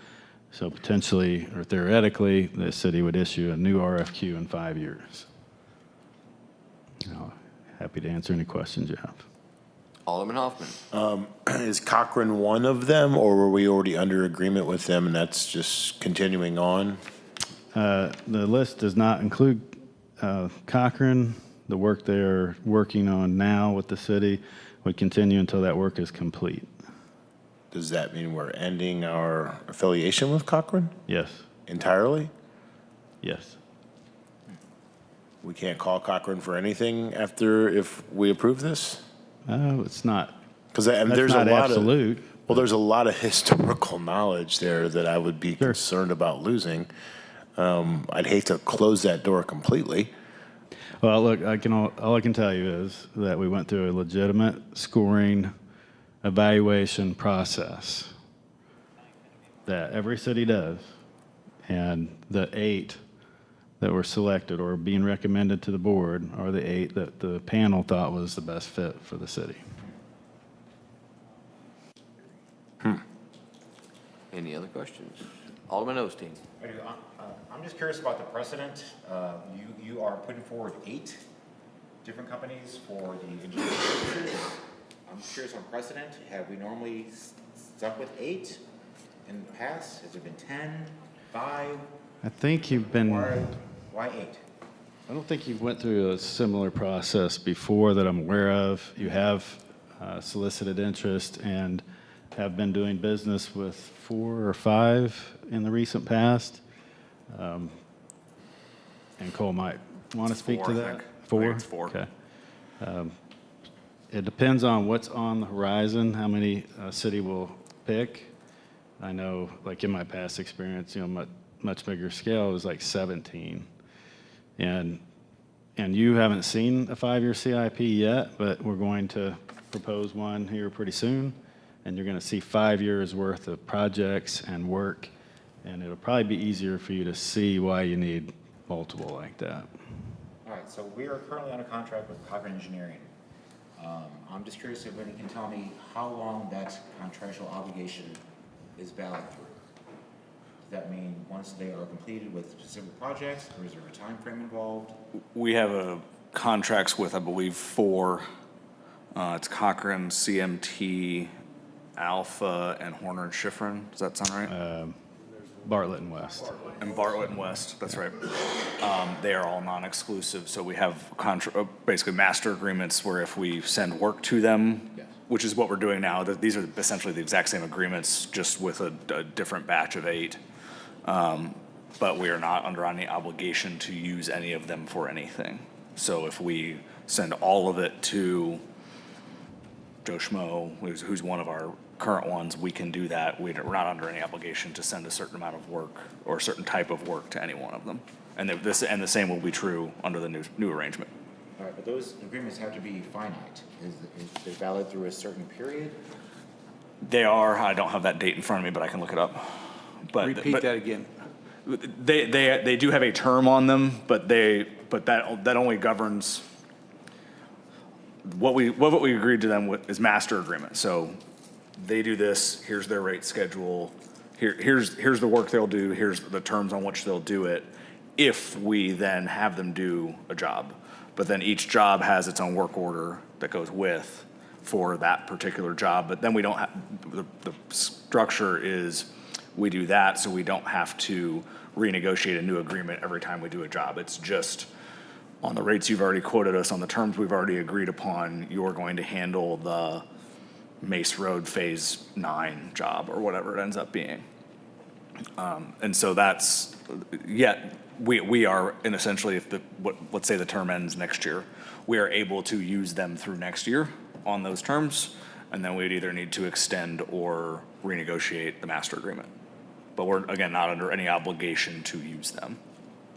S7: So potentially, or theoretically, the city would issue a new RFQ in 5 years. Happy to answer any questions you have.
S3: Alderman Hoffman.
S12: Is Cochrane one of them, or were we already under agreement with them and that's just continuing on?
S7: The list does not include Cochrane. The work they're working on now with the city would continue until that work is complete.
S12: Does that mean we're ending our affiliation with Cochrane
S7: Yes,
S12: entirely?
S7: yes.
S12: We can't call Cochrane for anything after if we approve this?
S7: It's not,
S12: Because
S7: that's
S12: there's
S7: not
S12: a lot
S7: absolute.
S12: well, there's a lot of historical knowledge there that I would be concerned about losing. I'd hate to close that door completely.
S7: Well, look, all I can tell you is that we went through a legitimate scoring evaluation process that every city does, and the 8 that were selected or being recommended to the board are the 8 that the panel thought was the best fit for the city.
S3: Any other questions? Alderman Osteen.
S9: I do. I'm just curious about the precedent. You are putting forward 8 different companies for the engineering services. I'm curious on precedent. Have we normally stuck with 8 in the past? Has it been 10, 5?
S7: I think you've been.
S9: Why 8?
S7: I don't think you went through a similar process before that I'm aware of. You have solicited interest and have been doing business with 4 or 5 in the recent past. And Cole might want to speak to
S15: 4, I
S7: that.
S15: think.
S7: 4?
S15: I think it's 4.
S7: Okay. It depends on what's on the horizon, how many a city will pick. I know, like in my past experience, much bigger scale, it was like 17. And you haven't seen a 5-year CIP yet, but we're going to propose one here pretty soon. And you're going to see 5 years worth of projects and work. And it'll probably be easier for you to see why you need multiple like that.
S9: All right, so we are currently on a contract with Cochrane Engineering. I'm just curious if you can tell me how long that contractual obligation is valid through. Does that mean once they are completed with specific projects, or is there a time frame involved?
S15: We have contracts with, I believe, 4. It's Cochrane, CMT, Alpha, and Horner and Schifrin. Does that sound right?
S7: Bartlett and West.
S15: And Bartlett and West, that's right. They are all non-exclusive, so we have basically master agreements where if we send work to them, which is what we're doing now, these are essentially the exact same agreements, just with a different batch of 8. But we are not under any obligation to use any of them for anything. So if we send all of it to Joe Schmo, who's one of our current ones, we can do that. We're not under any obligation to send a certain amount of work or a certain type of work to any one of them. And the same will be true under the new arrangement.
S9: All right, but those agreements have to be finite. Is they valid through a certain period?
S15: They are. I don't have that date in front of me, but I can look it up.
S2: Repeat that again.
S15: They do have a term on them, but that only governs what we agreed to them with is master agreement. So they do this. Here's their rate schedule. Here's the work they'll do. Here's the terms on which they'll do it. If we then have them do a job, but then each job has its own work order that goes with for that particular job. But then we don't have the structure is we do that so we don't have to renegotiate a new agreement every time we do a job. It's just on the rates you've already quoted us, on the terms we've already agreed upon, you're going to handle the Mace Road Phase 9 job or whatever it ends up being. And so that's, we are, and essentially let's say the term ends next year, we are able to use them through next year on those terms, and then we'd either need to extend or renegotiate the master agreement. But we're, again, not under any obligation to use them.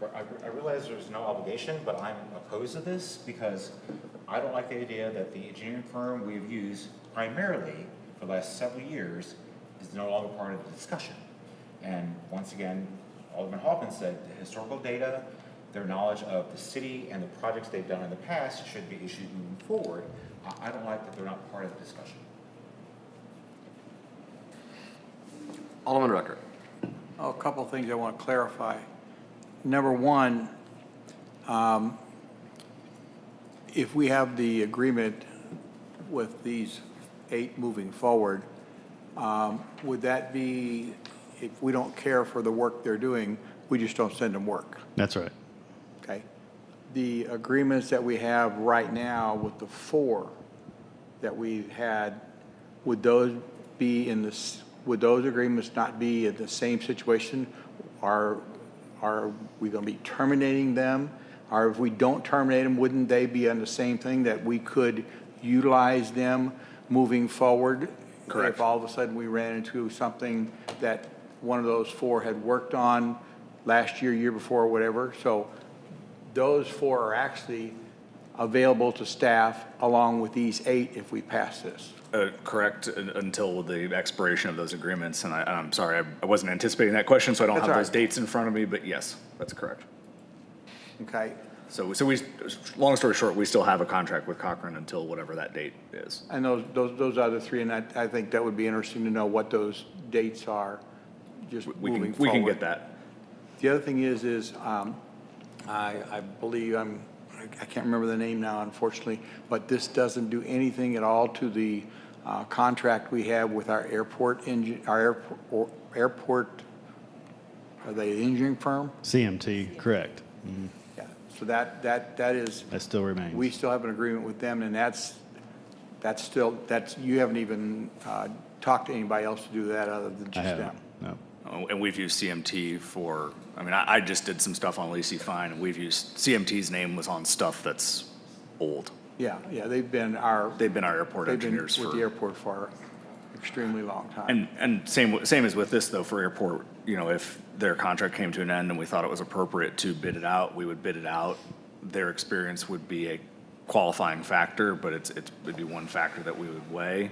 S9: I realize there's no obligation, but I'm opposed to this because I don't like the idea that the engineering firm we've used primarily for the last several years is no longer part of the discussion. And once again, Alderman Hawkins said the historical data, their knowledge of the city and the projects they've done in the past should be issued moving forward. I don't like that they're not part of the discussion.
S3: Alderman Rucker.
S2: A couple of things I want to clarify. Number one, if we have the agreement with these 8 moving forward, would that be, if we don't care for the work they're doing, we just don't send them work,
S7: That's right.
S2: okay? The agreements that we have right now with the 4 that we had, would those be in this, would those agreements not be in the same situation? Are we going to be terminating them? Or if we don't terminate them, wouldn't they be on the same thing that we could utilize them moving forward?
S15: Correct.
S2: If all of a sudden we ran into something that one of those 4 had worked on last year, year before, whatever. So those 4 are actually available to staff along with these 8 if we pass this.
S15: Correct, until the expiration of those agreements, and I'm sorry, I wasn't anticipating that question, so I don't
S2: That's
S15: have
S2: all
S15: those
S2: right.
S15: dates in front of me, but yes, that's correct.
S2: Okay?
S15: So we, long story short, we still have a contract with Cochrane until whatever that date is.
S2: And those other 3, and I think that would be interesting to know what those dates are, just moving forward.
S15: We can get that.
S2: The other thing is I believe I can't remember the name now, unfortunately, but this doesn't do anything at all to the contract we have with our airport, airport, are they an engineering firm?
S7: CMT, correct. Mhm.
S2: Yeah, so that is,
S7: That still remains.
S2: we still have an agreement with them, and that's still, you haven't even talked to anybody else to do that other than
S7: I
S2: just
S7: haven't,
S2: them.
S7: no.
S15: And we've used CMT for, I mean, I just did some stuff on Lacey Fine, and we've used, CMT's name was on stuff that's old.
S2: Yeah, they've been our
S15: airport engineers
S2: with
S15: for.
S2: the airport for extremely long time.
S15: And same as with this though, for airport, you know, if their contract came to an end and we thought it was appropriate to bid it out, we would bid it out. Their experience would be a qualifying factor, but it'd be one factor that we would weigh.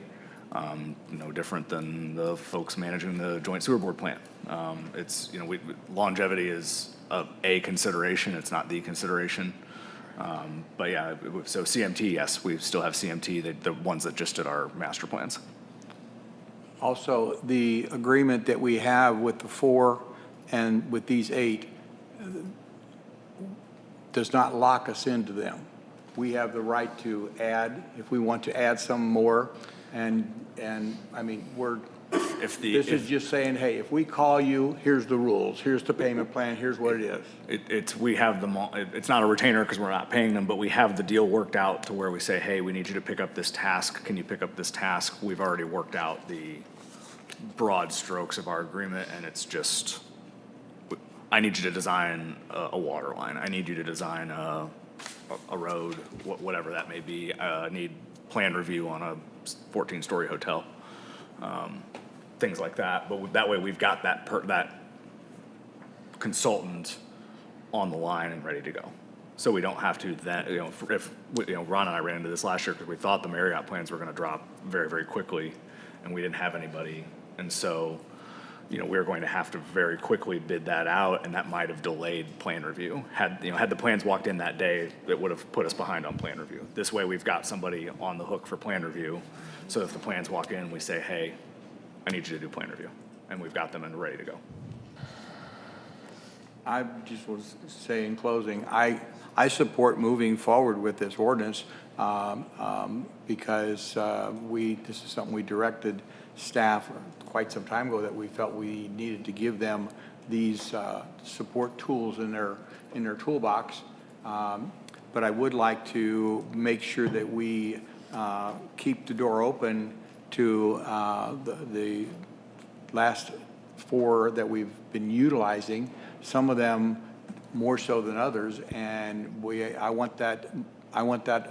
S15: No different than the folks managing the joint sewer board plant. It's, you know, longevity is a consideration, it's not the consideration. But yeah, so CMT, yes, we still have CMT, the ones that just did our master plans.
S2: Also, the agreement that we have with the 4 and with these 8 does not lock us into them. We have the right to add, if we want to add some more, and I mean, this is just saying, hey, if we call you, here's the rules, here's the payment plan, here's what it is.
S15: We have them all, it's not a retainer because we're not paying them, but we have the deal worked out to where we say, hey, we need you to pick up this task. Can you pick up this task? We've already worked out the broad strokes of our agreement, and it's just, I need you to design a water line. I need you to design a road, whatever that may be. I need plan review on a 14-story hotel. Things like that, but that way we've got that consultant on the line and ready to go. So we don't have to then, you know, if Ron and I ran into this last year because we thought the Marriott plans were going to drop very, very quickly, and we didn't have anybody, and so, you know, we were going to have to very quickly bid that out, and that might have delayed plan review. Had the plans walked in that day, it would have put us behind on plan review. This way, we've got somebody on the hook for plan review, so if the plans walk in, we say, hey, I need you to do plan review, and we've got them and ready to go.
S2: I just was saying in closing, I support moving forward with this ordinance because this is something we directed staff quite some time ago that we felt we needed to give them these support tools in their toolbox. But I would like to make sure that we keep the door open to the last 4 that we've been utilizing, some of them more so than others, and I want that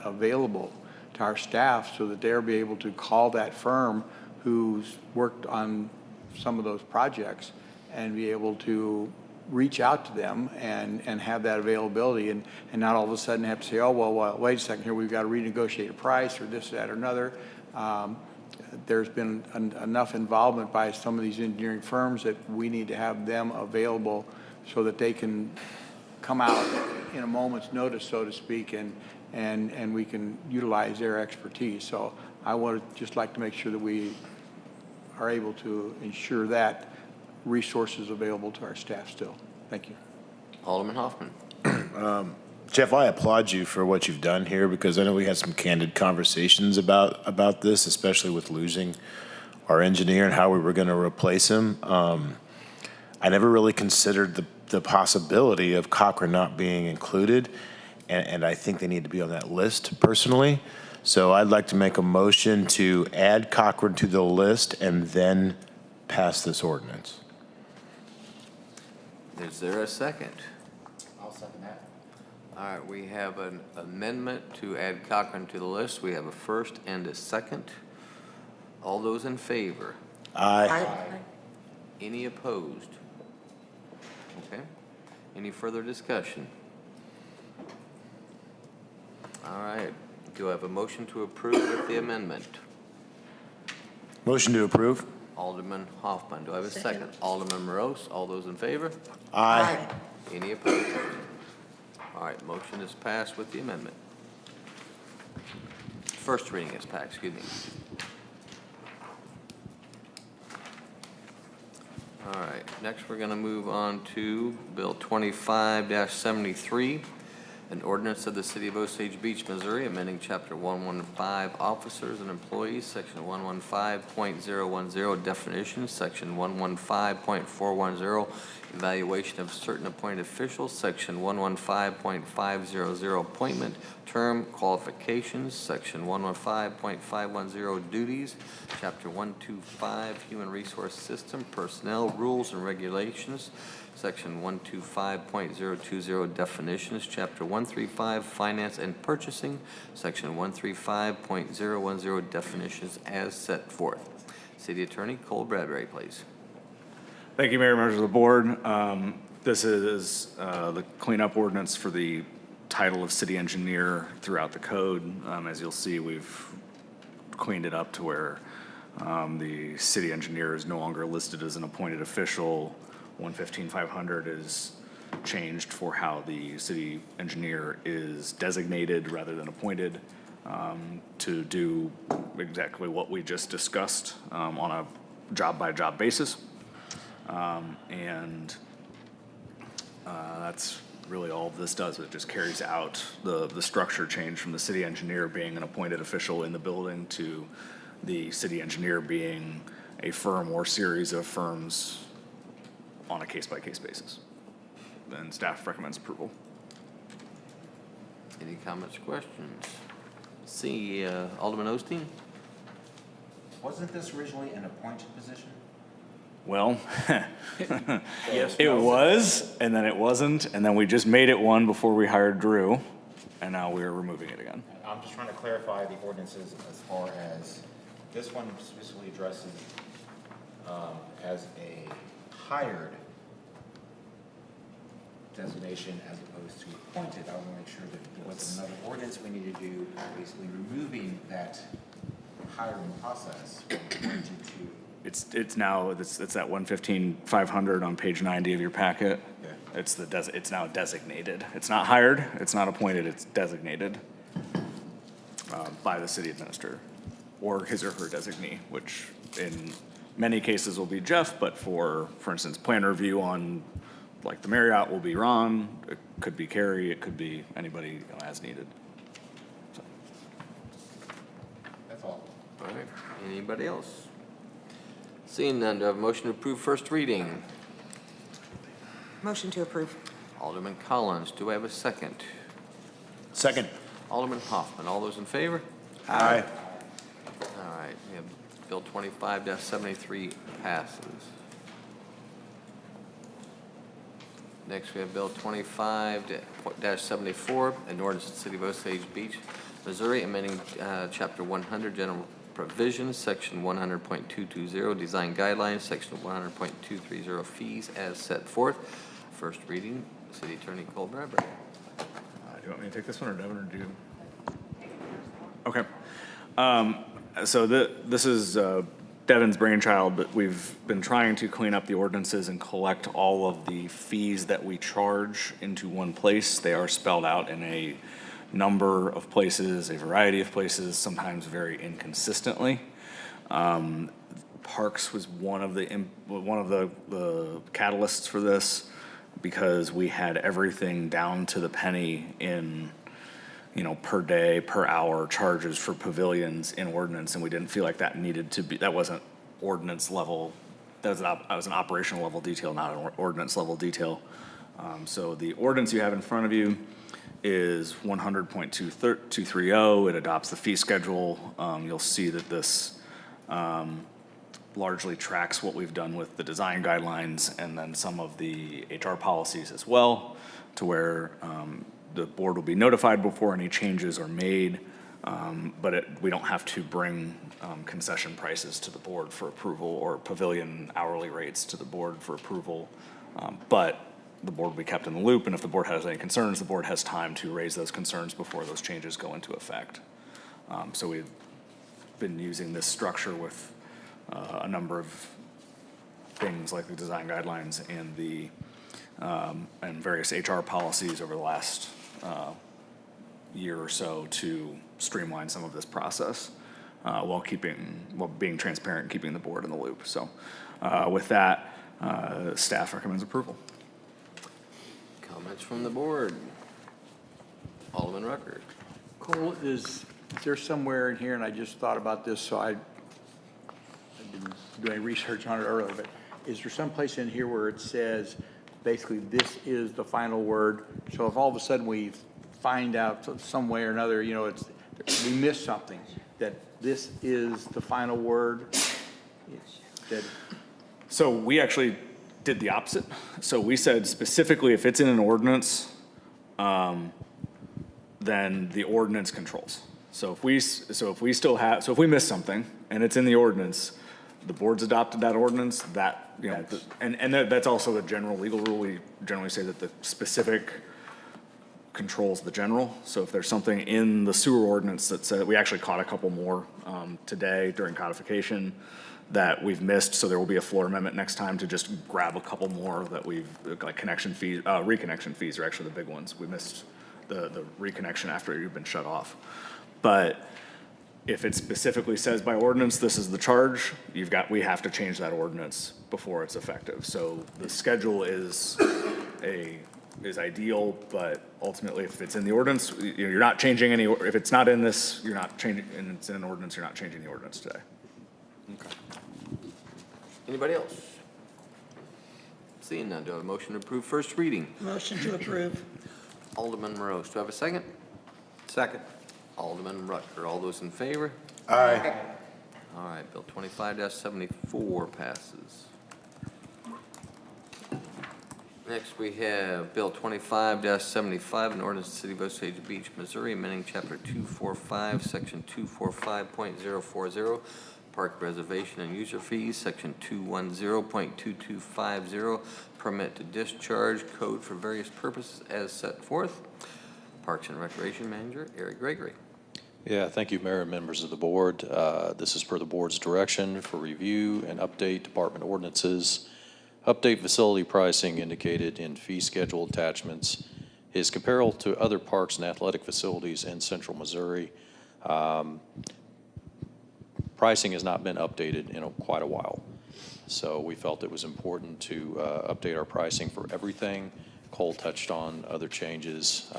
S2: available to our staff so that they'll be able to call that firm who's worked on some of those projects and be able to reach out to them and have that availability and not all of a sudden have to say, oh, well, wait a second here, we've got to renegotiate a price or this, that, or another. There's been enough involvement by some of these engineering firms that we need to have them available so that they can come out in a moment's notice, so to speak, and we can utilize their expertise. So I would just like to make sure that we are able to ensure that resources available to our staff still. Thank you.
S3: Alderman Hoffman.
S12: Jeff, I applaud you for what you've done here because I know we had some candid conversations about this, especially with losing our engineer and how we were going to replace him. I never really considered the possibility of Cochrane not being included, and I think they need to be on that list personally. So I'd like to make a motion to add Cochrane to the list and then pass this ordinance.
S3: Is there a second?
S9: I'll second that.
S3: All right, we have an amendment to add Cochrane to the list. We have a first and a second. All those in favor?
S12: Aye.
S3: Any opposed? Okay. Any further discussion? All right. Do I have a motion to approve with the amendment?
S12: Motion to approve?
S3: Alderman Hoffman. Do I have a second? Alderman Morose. All those in favor?
S12: Aye.
S3: Any opposed? All right, motion is passed with the amendment. First reading is passed, excuse me. All right, next we're going to move on to Bill 25-73, an ordinance of the City of Osage Beach, Missouri, amending Chapter 115, Officers and Employees, Section 115.010, Definitions, Section 115.410, Evaluation of certain appointed officials, Section 115.500, Appointment, Term, Qualifications, Section 115.510, Duties, Chapter 125, Human Resource System, Personnel, Rules and Regulations, Section 125.020, Definitions, Chapter 135, Finance and Purchasing, Section 135.010, Definitions as set forth. City Attorney Cole Bradbury, please.
S15: Thank you, Mayor, members of the board. This is the cleanup ordinance for the title of city engineer throughout the code. As you'll see, we've cleaned it up to where the city engineer is no longer listed as an appointed official. 115.500 is changed for how the city engineer is designated rather than appointed to do exactly what we just discussed on a job-by-job basis. That's really all this does. It just carries out the structure change from the city engineer being an appointed official in the building to the city engineer being a firm or series of firms on a case-by-case basis. And staff recommends approval.
S3: Any comments or questions? See, Alderman Osteen?
S9: Wasn't this originally an appointed position?
S15: Well, it was, and then it wasn't, and then we just made it one before we hired Drew, and now we're removing it again.
S9: I'm just trying to clarify the ordinances as far as, this one specifically addresses as a hired designation as opposed to appointed. I want to make sure that there wasn't another ordinance we need to do, basically removing that hiring process from appointed to.
S15: It's that 115.500 on page 90 of your packet.
S9: Yeah.
S15: It's now designated. It's not hired, it's not appointed, it's designated by the city administrator or his or her designee, which in many cases will be Jeff, but for instance, plan review on like the Marriott will be Ron, it could be Carrie, it could be anybody as needed. So.
S9: That's all.
S3: All right, anybody else? Seeing none, do I have a motion to approve first reading?
S1: Motion to approve.
S3: Alderman Collins, do I have a second?
S12: Second.
S3: Alderman Hoffman, all those in favor?
S12: Aye.
S3: All right, we have Bill 25-73 passes. Next, we have Bill 25-74, an ordinance of the City of Osage Beach, Missouri, amending Chapter 100, General Provisions, Section 100.220, Design Guidelines, Section 100.230, Fees as set forth. First reading, City Attorney Cole Bradbury.
S15: Do you want me to take this one, or Devin, or do you? Okay. So this is Devin's brainchild, but we've been trying to clean up the ordinances and collect all of the fees that we charge into one place. They are spelled out in a number of places, a variety of places, sometimes very inconsistently. Parks was one of the catalysts for this, because we had everything down to the penny in, per day, per hour charges for pavilions in ordinance, and we didn't feel like that needed to be, that wasn't ordinance level, that was an operational level detail, not an ordinance level detail. So the ordinance you have in front of you is 100.230. It adopts the fee schedule. You'll see that this largely tracks what we've done with the design guidelines and then some of the HR policies as well, to where the board will be notified before any changes are made, but we don't have to bring concession prices to the board for approval or pavilion hourly rates to the board for approval. But the board will be kept in the loop, and if the board has any concerns, the board has time to raise those concerns before those changes go into effect. So we've been using this structure with a number of things like the design guidelines and the and various HR policies over the last year or so to streamline some of this process while being transparent and keeping the board in the loop. So with that, staff recommends approval.
S3: Comments from the board? Alderman Rucker.
S2: Cole, is there somewhere in here, and I just thought about this, so I didn't do any research on it earlier, but is there some place in here where it says, basically, this is the final word? So if all of a sudden we find out some way or another, you know, we missed something, that this is the final word?
S15: So we actually did the opposite. So we said specifically if it's in an ordinance, then the ordinance controls. So if we miss something and it's in the ordinance, the board's adopted that ordinance, that, you know, and that's also the general legal rule. We generally say that the specific controls the general. So if there's something in the sewer ordinance that said, we actually caught a couple more today during codification that we've missed, so there will be a floor amendment next time to just grab a couple more that we've, like connection fees, reconnection fees are actually the big ones. We missed the reconnection after you've been shut off. But if it specifically says by ordinance, this is the charge, we have to change that ordinance before it's effective. So the schedule is ideal, but ultimately if it's in the ordinance, you're not changing any, if it's not in this, you're not changing, and it's in an ordinance, you're not changing the ordinance today.
S3: Okay. Anybody else? Seeing none, do I have a motion to approve first reading?
S11: Motion to approve.
S3: Alderman Morose, do I have a second?
S2: Second.
S3: Alderman Rucker, all those in favor?
S12: Aye.
S3: All right, Bill 25-74 passes. Next, we have Bill 25-75, an ordinance of the City of Osage Beach, Missouri, amending Chapter 245, Section 245.040, Park Reservation and User Fees, Section 210.2250, Permit to Discharge, Code for various purposes as set forth. Parks and Recreation Manager, Eric Gregory.
S17: Yeah, thank you, Mayor and members of the board. This is per the board's direction for review and update department ordinances. Update facility pricing indicated in fee schedule attachments is comparable to other parks and athletic facilities in central Missouri. Pricing has not been updated in quite a while. So we felt it was important to update our pricing for everything. Cole touched on other changes.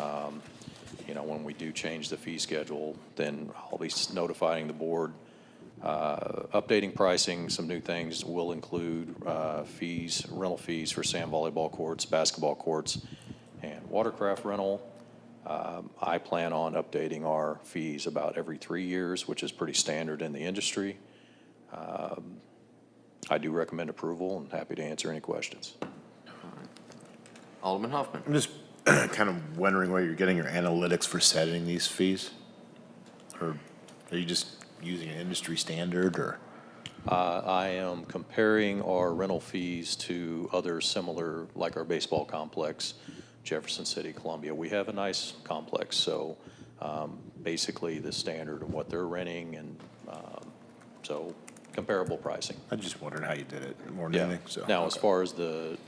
S17: You know, when we do change the fee schedule, then I'll be notifying the board. Updating pricing, some new things will include fees, rental fees for sand volleyball courts, basketball courts, and watercraft rental. I plan on updating our fees about every 3 years, which is pretty standard in the industry. I do recommend approval and happy to answer any questions.
S3: Alderman Hoffman.
S12: I'm just kind of wondering where you're getting your analytics for setting these fees? Or are you just using an industry standard, or?
S17: I am comparing our rental fees to other similar, like our baseball complex, Jefferson City, Columbia. We have a nice complex, so basically the standard of what they're renting, and so comparable pricing.
S12: I'm just wondering how you did it more than anything. So.
S17: Now, as far as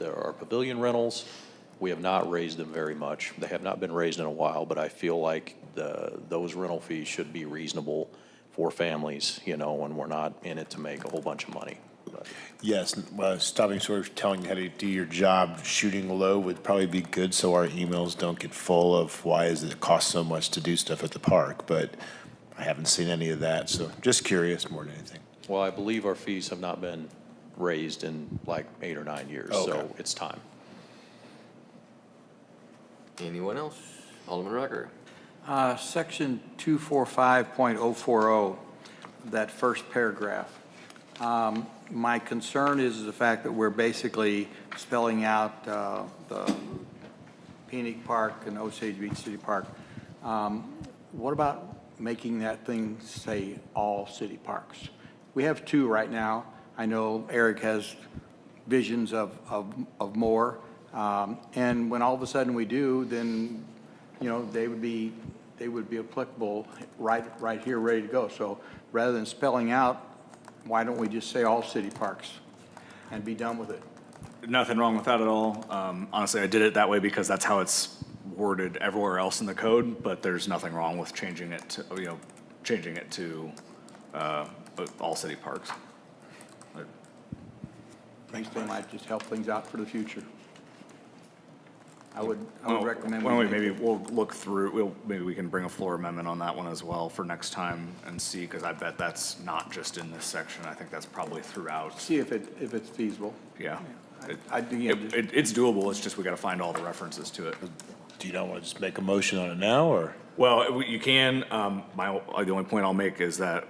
S17: our pavilion rentals, we have not raised them very much. They have not been raised in a while, but I feel like those rental fees should be reasonable for families, you know, and we're not in it to make a whole bunch of money. But.
S12: Yes, stopping short of telling you how to do your job, shooting low would probably be good so our emails don't get full of why does it cost so much to do stuff at the park, but I haven't seen any of that, so just curious more than anything.
S17: Well, I believe our fees have not been raised in like 8 or 9 years,
S12: Okay.
S17: so it's time.
S3: Anyone else? Alderman Rucker.
S2: Section 245.040, that first paragraph. My concern is the fact that we're basically spelling out the Phoenix Park and Osage Beach City Park. What about making that thing say all city parks? We have 2 right now. I know Eric has visions of more. And when all of a sudden we do, then, they would be applicable right here, ready to go. So rather than spelling out, why don't we just say all city parks and be done with it?
S15: Nothing wrong with that at all. Honestly, I did it that way because that's how it's worded everywhere else in the code, but there's nothing wrong with changing it to, all city parks.
S2: Thanks, they might just help things out for the future. I would recommend.
S15: Why don't we maybe we'll look through, maybe we can bring a floor amendment on that one as well for next time and see, because I bet that's not just in this section. I think that's probably throughout.
S2: See if it's feasible.
S15: Yeah.
S2: It's
S15: doable, it's just we gotta find all the references to it.
S12: Do you not want to just make a motion on it now, or?
S15: Well, you can, the only point I'll make is that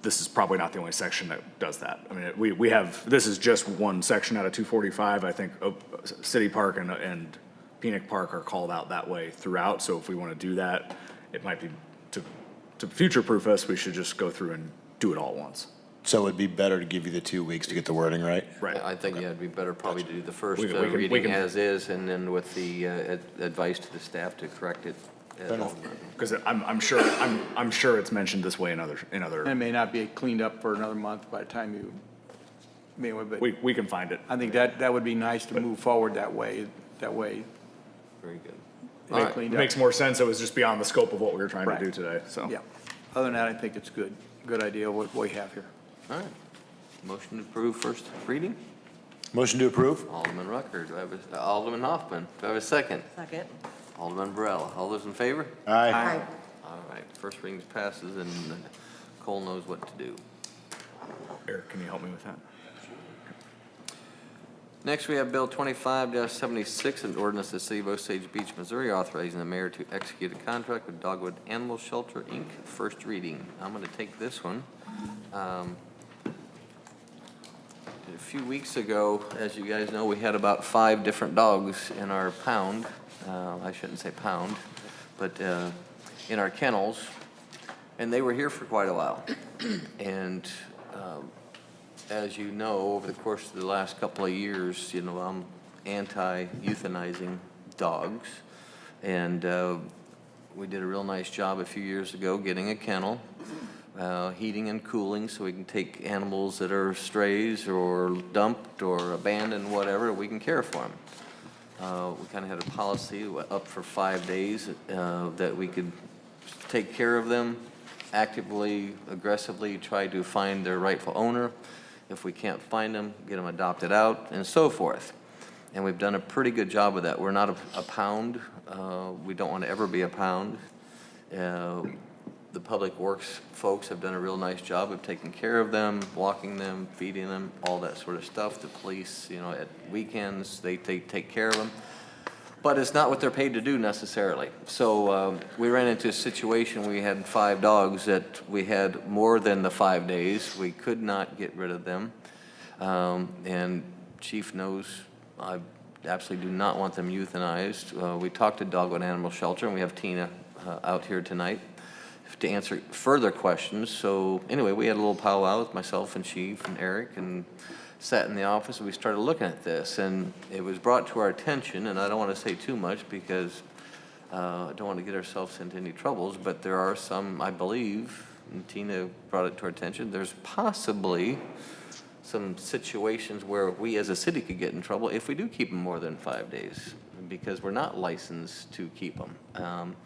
S15: this is probably not the only section that does that. I mean, we have, this is just one section out of 245. I think City Park and Phoenix Park are called out that way throughout. So if we want to do that, it might be, to future-proof us, we should just go through and do it all at once.
S12: So it'd be better to give you the 2 weeks to get the wording right?
S15: Right.
S3: I think, it'd be better probably to do the first
S15: We can-
S3: reading as is, and then with the advice to the staff to correct it.
S15: Because I'm sure it's mentioned this way in other.
S2: And it may not be cleaned up for another month by the time you, anyway, but.
S15: We can find it.
S2: I think that would be nice to move forward that way.
S3: Very good.
S2: All right.
S15: It makes more sense. It was just beyond the scope of what we were trying
S2: Right.
S15: to do today, so.
S2: Yeah. Other than that, I think it's good idea what we have here.
S3: All right. Motion to approve first reading?
S12: Motion to approve?
S3: Alderman Rucker, do I have Alderman Hoffman, do I have a second?
S14: Second.
S3: Alderman Burrell, all those in favor?
S12: Aye.
S3: All right, first reading passes, and Cole knows what to do.
S15: Eric, can you help me with that?
S3: Next, we have Bill 25-76, an ordinance of the City of Osage Beach, Missouri, authorizing the mayor to execute a contract with Dogwood Animal Shelter, Inc., first reading. I'm going to take this one. A few weeks ago, as you guys know, we had about 5 different dogs in our pound. I shouldn't say pound, but in our kennels, and they were here for quite a while. And as you know, over the course of the last couple of years, I'm anti-euthanizing dogs. And we did a real nice job a few years ago getting a kennel, heating and cooling, so we can take animals that are strays or dumped or abandoned, whatever, we can care for them. We kind of had a policy up for 5 days that we could take care of them, actively, aggressively try to find their rightful owner. If we can't find them, get them adopted out, and so forth. And we've done a pretty good job of that. We're not a pound. We don't want to ever be a pound. The Public Works folks have done a real nice job of taking care of them, walking them, feeding them, all that sort of stuff. The police, at weekends, they take care of them. But it's not what they're paid to do necessarily. So we ran into a situation where we had 5 dogs that we had more than the 5 days. We could not get rid of them. And Chief knows I absolutely do not want them euthanized. We talked to Dogwood Animal Shelter, and we have Tina out here tonight to answer further questions. So anyway, we had a little powwow with myself and Chief and Eric, and sat in the office, and we started looking at this, and it was brought to our attention, and I don't want to say too much because I don't want to get ourselves into any troubles, but there are some, I believe, and Tina brought it to our attention, there's possibly some situations where we as a city could get in trouble if we do keep them more than 5 days, because we're not licensed to keep them.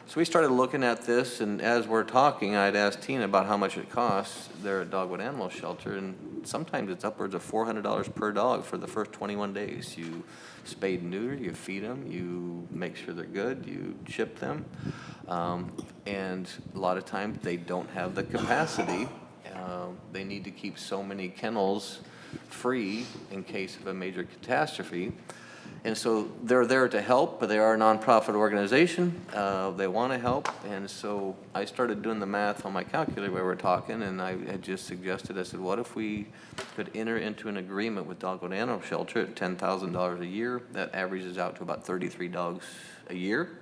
S3: So we started looking at this, and as we're talking, I'd asked Tina about how much it costs there at Dogwood Animal Shelter, and sometimes it's upwards of $400 per dog for the first 21 days. You spade and neuter, you feed them, you make sure they're good, you chip them, and a lot of times they don't have the capacity. They need to keep so many kennels free in case of a major catastrophe. And so they're there to help, but they are a nonprofit organization. They want to help. And so I started doing the math on my calculator while we were talking, and I had just suggested, I said, what if we could enter into an agreement with Dogwood Animal Shelter at $10,000 a year? That averages out to about 33 dogs a year.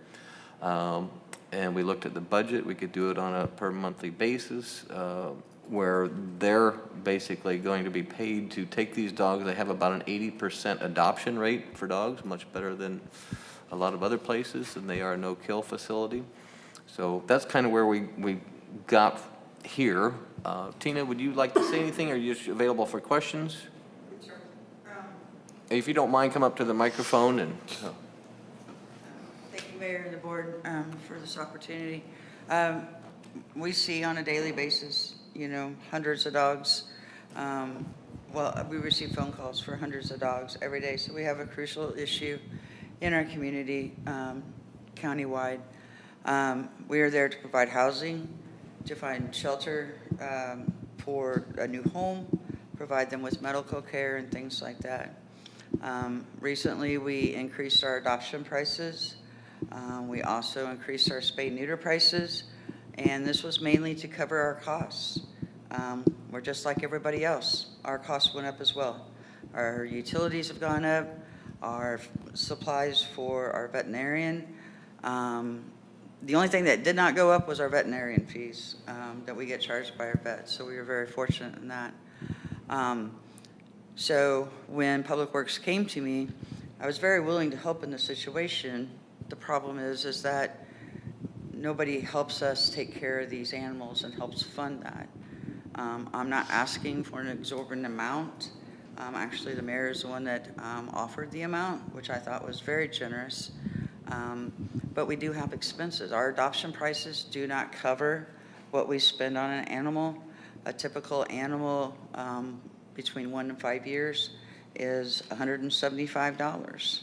S3: And we looked at the budget. We could do it on a per monthly basis, where they're basically going to be paid to take these dogs. They have about an 80% adoption rate for dogs, much better than a lot of other places, and they are a no-kill facility. So that's kind of where we got here. Tina, would you like to say anything, or are you just available for questions? If you don't mind, come up to the microphone and...
S18: Thank you, Mayor and the board, for this opportunity. We see on a daily basis, hundreds of dogs. Well, we receive phone calls for hundreds of dogs every day. So we have a crucial issue in our community, countywide. We are there to provide housing, to find shelter for a new home, provide them with medical care and things like that. Recently, we increased our adoption prices. We also increased our spay-neuter prices, and this was mainly to cover our costs. We're just like everybody else. Our costs went up as well. Our utilities have gone up, our supplies for our veterinarian. The only thing that did not go up was our veterinarian fees that we get charged by our vets, so we were very fortunate in that. So when Public Works came to me, I was very willing to help in the situation. The problem is that nobody helps us take care of these animals and helps fund that. I'm not asking for an exorbitant amount. Actually, the mayor is the one that offered the amount, which I thought was very generous. But we do have expenses. Our adoption prices do not cover what we spend on an animal. A typical animal between 1 and 5 years is $175.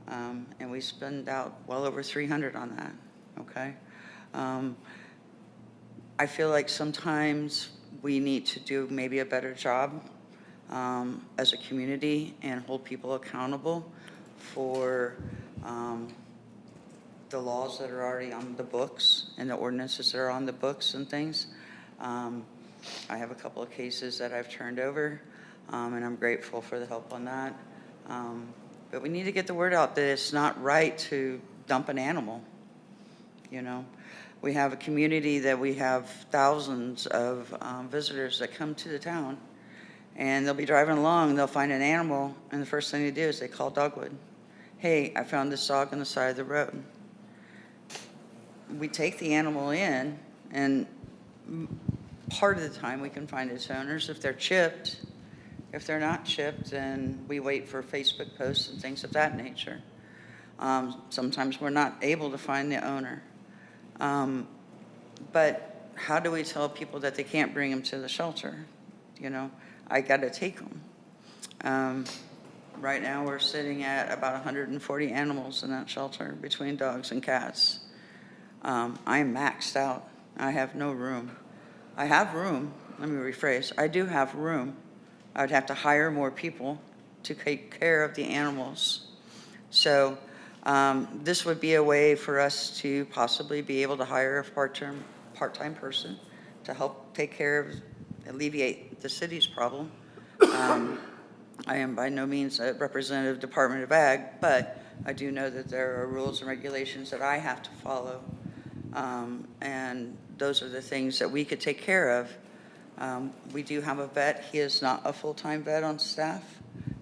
S18: And we spend out well over $300 on that, okay? I feel like sometimes we need to do maybe a better job as a community and hold people accountable for the laws that are already on the books and the ordinances that are on the books and things. I have a couple of cases that I've turned over, and I'm grateful for the help on that. But we need to get the word out that it's not right to dump an animal. We have a community that we have thousands of visitors that come to the town, and they'll be driving along, they'll find an animal, and the first thing they do is they call Dogwood. Hey, I found this dog on the side of the road. We take the animal in, and part of the time we can find its owners if they're chipped. If they're not chipped, then we wait for Facebook posts and things of that nature. Sometimes we're not able to find the owner. But how do we tell people that they can't bring them to the shelter? I got to take them. Right now we're sitting at about 140 animals in that shelter between dogs and cats. I am maxed out. I have no room. I have room. Let me rephrase. I do have room. I would have to hire more people to take care of the animals. So this would be a way for us to possibly be able to hire a part-time person to help take care of, alleviate the city's problem. I am by no means a representative of Department of Ag, but I do know that there are rules and regulations that I have to follow. And those are the things that we could take care of. We do have a vet. He is not a full-time vet on staff,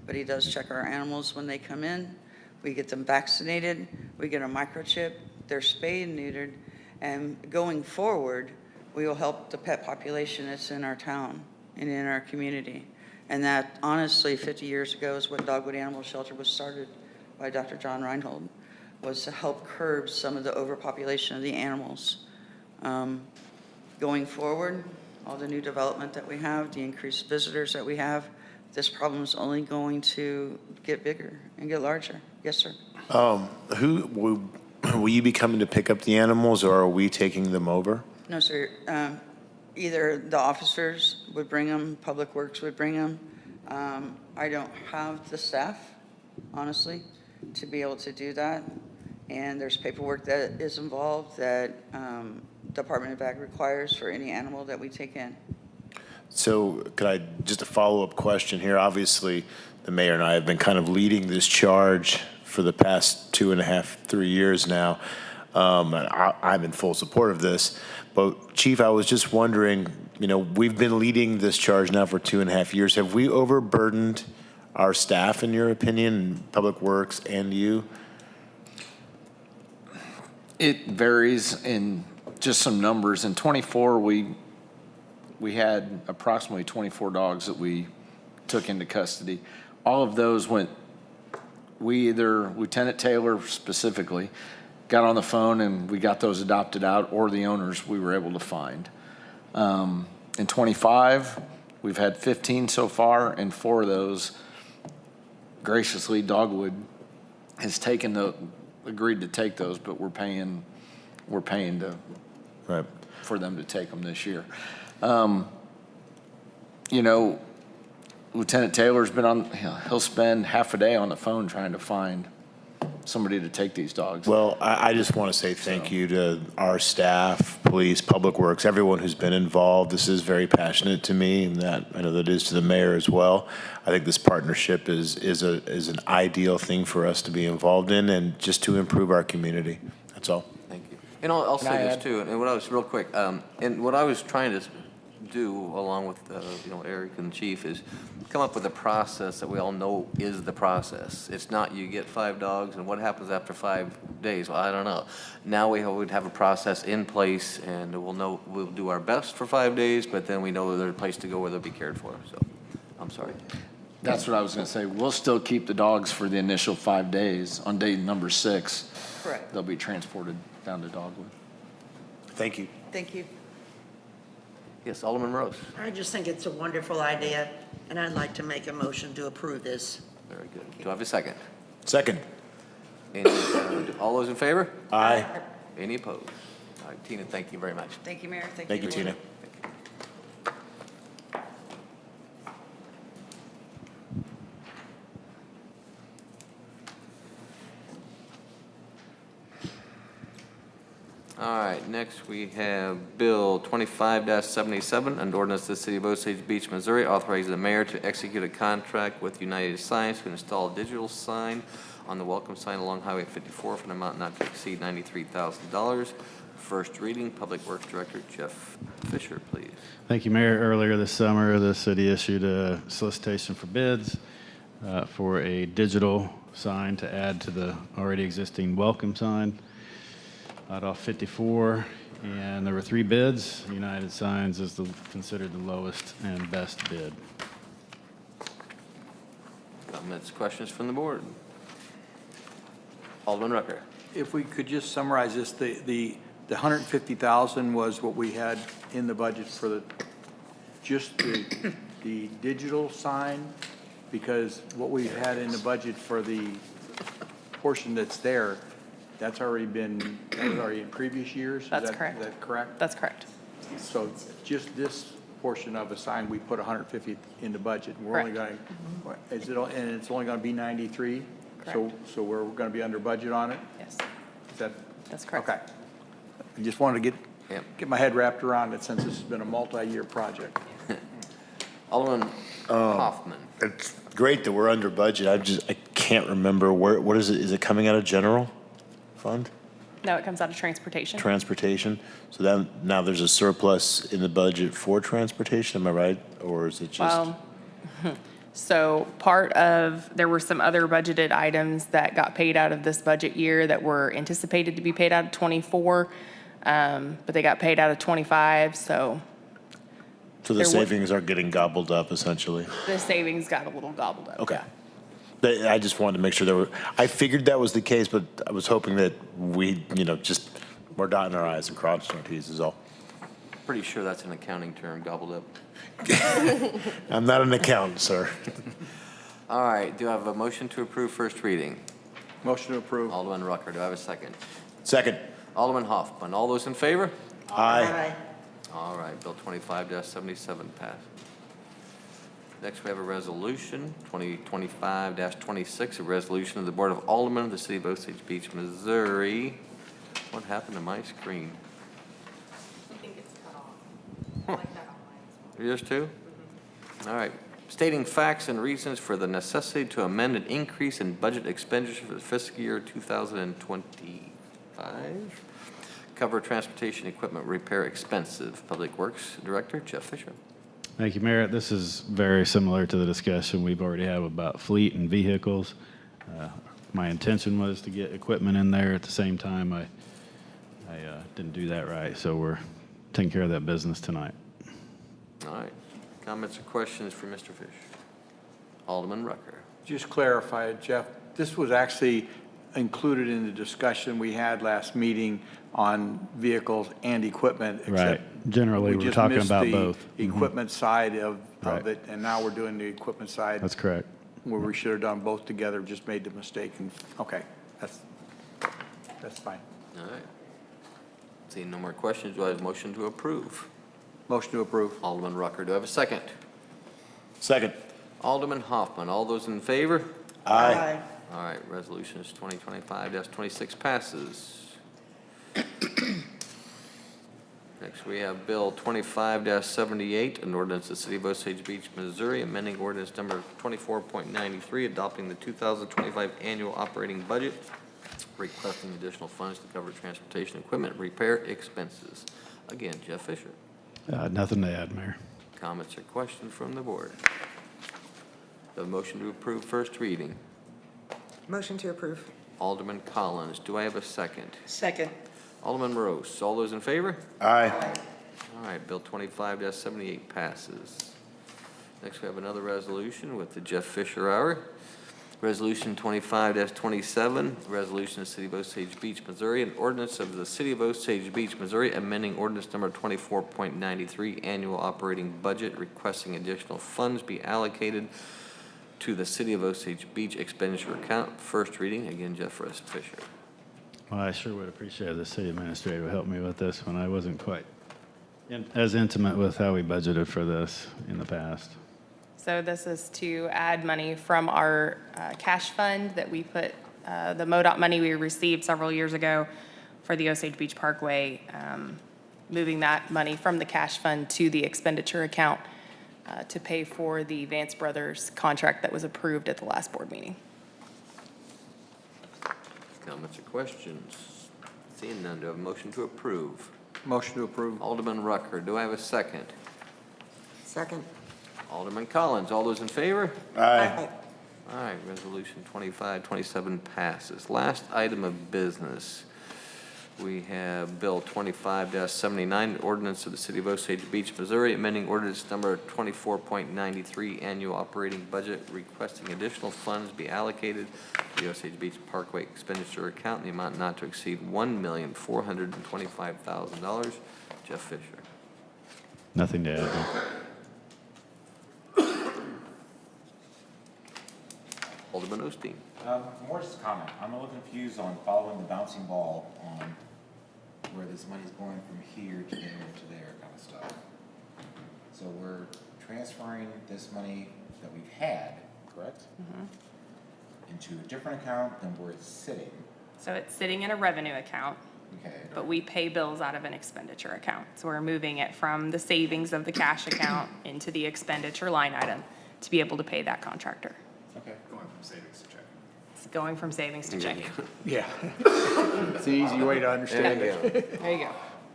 S18: but he does check our animals when they come in. We get them vaccinated. We get a microchip. They're spayed and neutered. And going forward, we will help the pet population that's in our town and in our community. And that, honestly, 50 years ago is what Dogwood Animal Shelter was started by Dr. John Reinhold, was to help curb some of the overpopulation of the animals. Going forward, all the new development that we have, the increased visitors that we have, this problem is only going to get bigger and get larger. Yes, sir.
S12: Will you be coming to pick up the animals, or are we taking them over?
S18: No, sir. Either the officers would bring them, Public Works would bring them. I don't have the staff, honestly. to be able to do that. And there's paperwork that is involved that Department of Ag requires for any animal that we take in.
S12: So could I, just a follow-up question here? Obviously, the mayor and I have been kind of leading this charge for the past 2.5, 3 years now. And I'm in full support of this. But Chief, I was just wondering, we've been leading this charge now for 2.5 years. Have we overburdened our staff, in your opinion, Public Works and you?
S16: It varies in just some numbers. In '24, we had approximately 24 dogs that we took into custody. All of those Lieutenant Taylor specifically, got on the phone and we got those adopted out, or the owners we were able to find. In '25, we've had 15 so far, and 4 of those, graciously, Dogwood has agreed to take those, but we're paying for them to take them this year. Lieutenant Taylor's been he'll spend half a day on the phone trying to find somebody to take these dogs.
S12: Well, I just want to say thank you to our staff, police, Public Works, everyone who's been involved. This is very passionate to me, and that I know that is to the mayor as well. I think this partnership is an ideal thing for us to be involved in, and just to improve our community. That's all.
S3: Thank you. And I'll say this too, and what I was real quick, and what I was trying to do along with Eric and the chief is come up with a process that we all know is the process. It's not you get 5 dogs and what happens after 5 days. Well, I don't know. Now we would have a process in place, and we'll do our best for 5 days, but then we know there's a place to go where they'll be cared for. So I'm sorry.
S16: That's what I was going to say. We'll still keep the dogs for the initial 5 days. On day number 6,
S18: Correct.
S16: they'll be transported down to Dogwood.
S12: Thank you.
S18: Thank you.
S3: Yes, Alderman Rose.
S11: I just think it's a wonderful idea, and I'd like to make a motion to approve this.
S3: Very good. Do I have a second?
S12: Second.
S3: All those in favor?
S12: Aye.
S3: Any opposed? All right, Tina, thank you very much.
S18: Thank you, Mayor.
S12: Thank you, Tina.
S3: All right, next we have Bill 25-77, an ordinance of the City of Osage Beach, Missouri, authorizing the mayor to execute a contract with United Signs to install a digital sign on the welcome sign along Highway 54 for an amount not to exceed $93,000. First reading, Public Works Director Jeff Fisher, please.
S7: Thank you, Mayor. Earlier this summer, the city issued a solicitation for bids for a digital sign to add to the already existing welcome sign out off 54, and there were 3 bids. United Signs is considered the lowest and best bid.
S3: Comments, questions from the board? Alderman Rucker.
S2: If we could just summarize this, the 150,000 was what we had in the budget for just the digital sign, because what we had in the budget for the portion that's there, that was already in previous years?
S5: That's correct.
S2: Is that correct?
S5: That's correct.
S2: So just this portion of a sign, we put 150 in the budget. We're only going, and it's only going to be 93?
S5: Correct.
S2: So we're going to be under budget on it?
S5: Yes,
S2: That's
S5: correct.
S2: Okay. I just wanted to get my head wrapped around it, since this has been a multi-year project.
S3: Alderman Hoffman.
S12: It's great that we're under budget. I can't remember what is it? Is it coming out of general fund?
S5: No, it comes out of transportation.
S12: Transportation. So then now there's a surplus in the budget for transportation. Am I right? Or is it just?
S5: So there were some other budgeted items that got paid out of this budget year that were anticipated to be paid out of '24, but they got paid out of '25, so.
S12: So the savings are getting gobbled up, essentially.
S5: The savings got a little gobbled up.
S12: Okay. I just wanted to make sure I figured that was the case, but I was hoping that we're dotting our I's and crossing our T's is all.
S3: Pretty sure that's an accounting term, gobbled up.
S12: I'm not an accountant, sir.
S3: All right, do I have a motion to approve first reading?
S2: Motion to approve.
S3: Alderman Rucker, do I have a second?
S12: Second.
S3: Alderman Hoffman, all those in favor?
S12: Aye.
S3: All right, Bill 25-77 passed. Next, we have a resolution, 2025-26, a resolution of the Board of Aldermen of the City of Osage Beach, Missouri. What happened to my screen?
S5: I think it's cut off. I like that on mine.
S3: Yours too? All right. Stating facts and reasons for the necessity to amend an increase in budget expenditures for the fiscal year 2025. Cover transportation equipment repair expensive. Public Works Director Jeff Fisher.
S7: Thank you, Mayor. This is very similar to the discussion we've already had about fleet and vehicles. My intention was to get equipment in there. At the same time, I didn't do that right, so we're taking care of that business tonight.
S3: All right. Comments or questions for Mr. Fish? Alderman Rucker.
S2: Just clarify, Jeff, this was actually included in the discussion we had last meeting on vehicles and equipment.
S7: Right. Generally, we're talking about both.
S2: The equipment side of
S7: Right.
S2: it, and now we're doing the equipment side.
S7: That's correct.
S2: Where we should have done both together, just made the mistake, and, okay, that's fine.
S3: All right. Seeing no more questions, do I have a motion to approve?
S2: Motion to approve.
S3: Alderman Rucker, do I have a second?
S12: Second.
S3: Alderman Hoffman, all those in favor?
S12: Aye.
S3: All right, resolutions 2025-26 passes. Next, we have Bill 25-78, an ordinance of the City of Osage Beach, Missouri, amending ordinance number 24.93, adopting the 2025 annual operating budget, requesting additional funds to cover transportation equipment repair expenses. Again, Jeff Fisher.
S7: Nothing to add, Mayor.
S3: Comments or questions from the board? The motion to approve first reading.
S1: Motion to approve.
S3: Alderman Collins, do I have a second?
S11: Second.
S3: Alderman Morose, all those in favor?
S12: Aye.
S3: All right, Bill 25-78 passes. Next, we have another resolution with the Jeff Fisher Hour. Resolution 25-27, resolution of the City of Osage Beach, Missouri, an ordinance of the City of Osage Beach, Missouri, amending ordinance number 24.93, annual operating budget, requesting additional funds be allocated to the City of Osage Beach expenditure account. First reading, again, Jeff Fisher.
S7: Well, I sure would appreciate if the city administrator would help me with this one. I wasn't quite as intimate with how we budgeted for this in the past.
S5: So this is to add money from our cash fund that we put, the MoDOT money we received several years ago for the Osage Beach Parkway, moving that money from the cash fund to the expenditure account to pay for the Vance Brothers contract that was approved at the last board meeting.
S3: Comments or questions? Seeing none, do I have a motion to approve?
S2: Motion to approve.
S3: Alderman Rucker, do I have a second?
S11: Second.
S3: Alderman Collins, all those in favor?
S12: Aye.
S3: All right, resolution 25-27 passes. Last item of business. We have Bill 25-79, ordinance of the City of Osage Beach, Missouri, amending ordinance number 24.93, annual operating budget, requesting additional funds be allocated to the Osage Beach Parkway expenditure account in the amount not to exceed $1,425,000. Jeff Fisher.
S7: Nothing to add.
S3: Alderman Osteen.
S9: More just a comment. I'm a little confused on following the bouncing ball on where this money's going from here to there to there kind of stuff. So we're transferring this money that we've had, correct? Into a different account than where it's sitting.
S5: So it's sitting in a revenue account,
S9: Okay.
S5: but we pay bills out of an expenditure account. So we're moving it from the savings of the cash account into the expenditure line item to be able to pay that contractor.
S9: Okay.
S15: Going from savings to checking.
S5: It's going from savings to checking.
S2: Yeah. It's the easy way to understand
S3: There you
S2: it.
S3: go.
S5: There you go.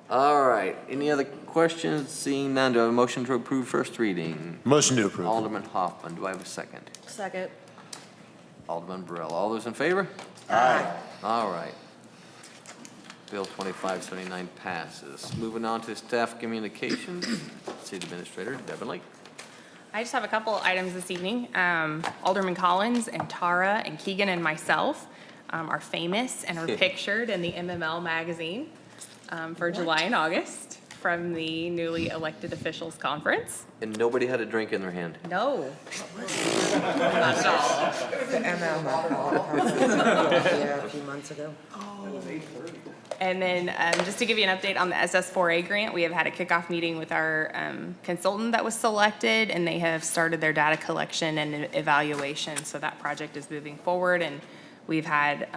S3: All right, any other questions? Seeing none, do I have a motion to approve first reading?
S12: Motion to approve.
S3: Alderman Hoffman, do I have a second?
S14: Second.
S3: Alderman Burrell, all those in favor?
S12: Aye.
S3: All right. Bill 2579 passes. Moving on to staff communications, City Administrator Devin Lake.
S5: I just have a couple items this evening. Alderman Collins and Tara and Keegan and myself are famous and are pictured in the MML magazine for July and August from the newly elected officials conference.
S3: And nobody had a drink in their hand.
S5: No. Not at all.
S11: The ML, yeah, a few months ago.
S5: And then just to give you an update on the SS4A grant, we have had a kickoff meeting with our consultant that was selected, and they have started their data collection and evaluation. So that project is moving forward, and we've had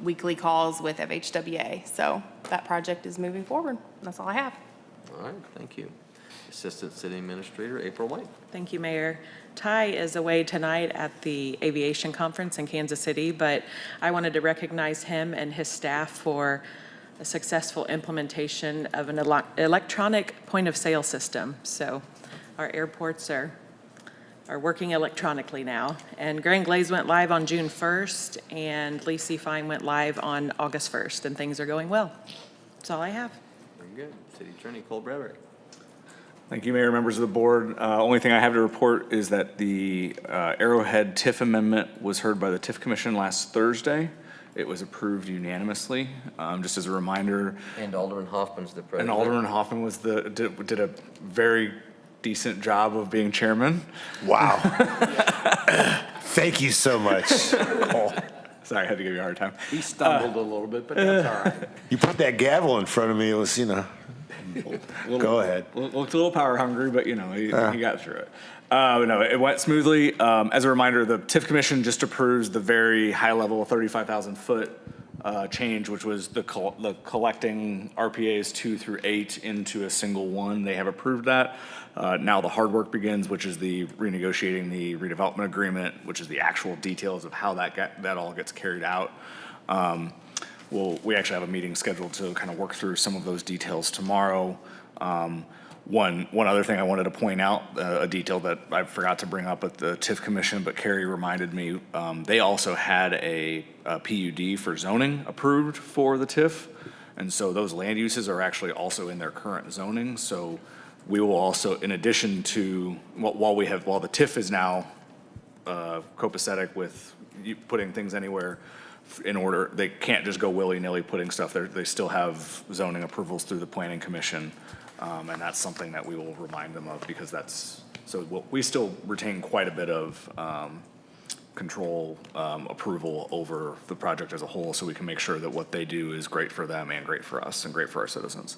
S5: weekly calls with FHWA. So that project is moving forward. That's all I have.
S3: All right, thank you. Assistant City Administrator April White.
S10: Thank you, Mayor. Ty is away tonight at the aviation conference in Kansas City, but I wanted to recognize him and his staff for a successful implementation of an electronic point of sale system. So our airports are working electronically now. And Grand Glaze went live on June 1st, and Lacey Fine went live on August 1st, and things are going well. That's all I have.
S3: Very good. City Attorney Cole Bradbury.
S15: Thank you, Mayor, members of the board. Only thing I have to report is that the Arrowhead TIF amendment was heard by the TIF Commission last Thursday. It was approved unanimously. Just as a reminder.
S3: And Alderman Hoffman's the president.
S15: And Alderman Hoffman was did a very decent job of being chairman.
S12: Wow. Thank you so much.
S15: Sorry, I had to give you a hard time.
S2: He stumbled a little bit, but that's all right.
S12: You put that gavel in front of me, it was, go ahead.
S15: Looked a little power hungry, but he got through it. No, it went smoothly. As a reminder, the TIF Commission just approves the very high level 35,000 foot change, which was the collecting RPAs 2 through 8 into a single one. They have approved that. Now the hard work begins, which is the renegotiating the redevelopment agreement, which is the actual details of how that all gets carried out. We actually have a meeting scheduled to kind of work through some of those details tomorrow. One other thing I wanted to point out, a detail that I forgot to bring up at the TIF Commission, but Carrie reminded me, they also had a PUD for zoning approved for the TIF. And so those land uses are actually also in their current zoning. So we will also, in addition to, while the TIF is now copacetic with putting things anywhere, in order, they can't just go willy-nilly putting stuff there. They still have zoning approvals through the Planning Commission. And that's something that we will remind them of, because we still retain quite a bit of control, approval over the project as a whole, so we can make sure that what they do is great for them and great for us and great for our citizens.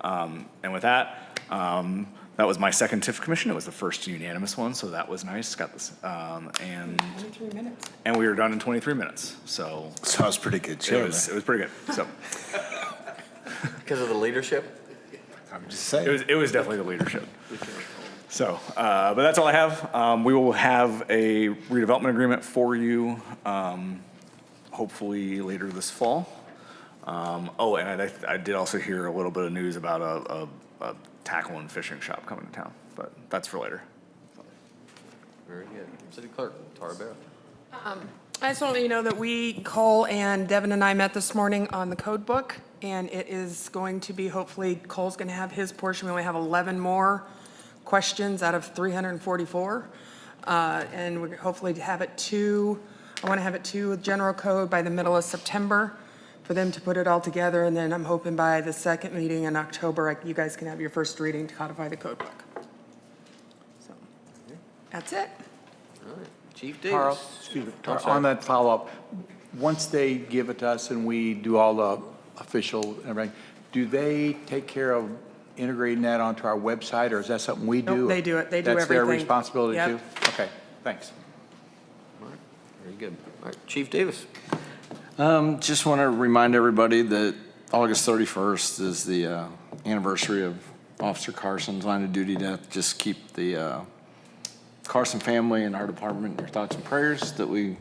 S15: And with that, that was my second TIF commission. It was the first unanimous one, so that was nice. Got this, and
S1: 23 minutes.
S15: And we were done in 23 minutes. So
S12: that was pretty good.
S15: It was pretty good. So
S3: because of the leadership.
S12: I'm just saying.
S15: It was definitely the leadership. So, but that's all I have. We will have a redevelopment agreement for you, hopefully later this fall. And I did also hear a little bit of news about a tackle and fishing shop coming to town, but that's for later.
S3: Very good. City Clerk Tara Barrett.
S1: I just want to let you know that Cole and Devin and I met this morning on the code book, and it is going to be, hopefully, Cole's going to have his portion. We only have 11 more questions out of 344. And we hopefully have it I want to have it to general code by the middle of September for them to put it all together. And then I'm hoping by the second meeting in October, you guys can have your first reading to codify the code book. So that's it.
S3: All right. Chief Davis.
S2: Carl, excuse me, Carl, on that follow-up, once they give it to us and we do all the official and everything, do they take care of integrating that onto our website, or is that something we do?
S1: Nope, they do it. They do
S2: That's their
S1: everything.
S2: responsibility
S1: Yep.
S2: too? Okay, thanks.
S3: All right. Very good. All right. Chief Davis.
S16: Just want to remind everybody that August 31st is the anniversary of Officer Carson's line of duty death. Just keep the Carson family and our department in your thoughts and prayers that we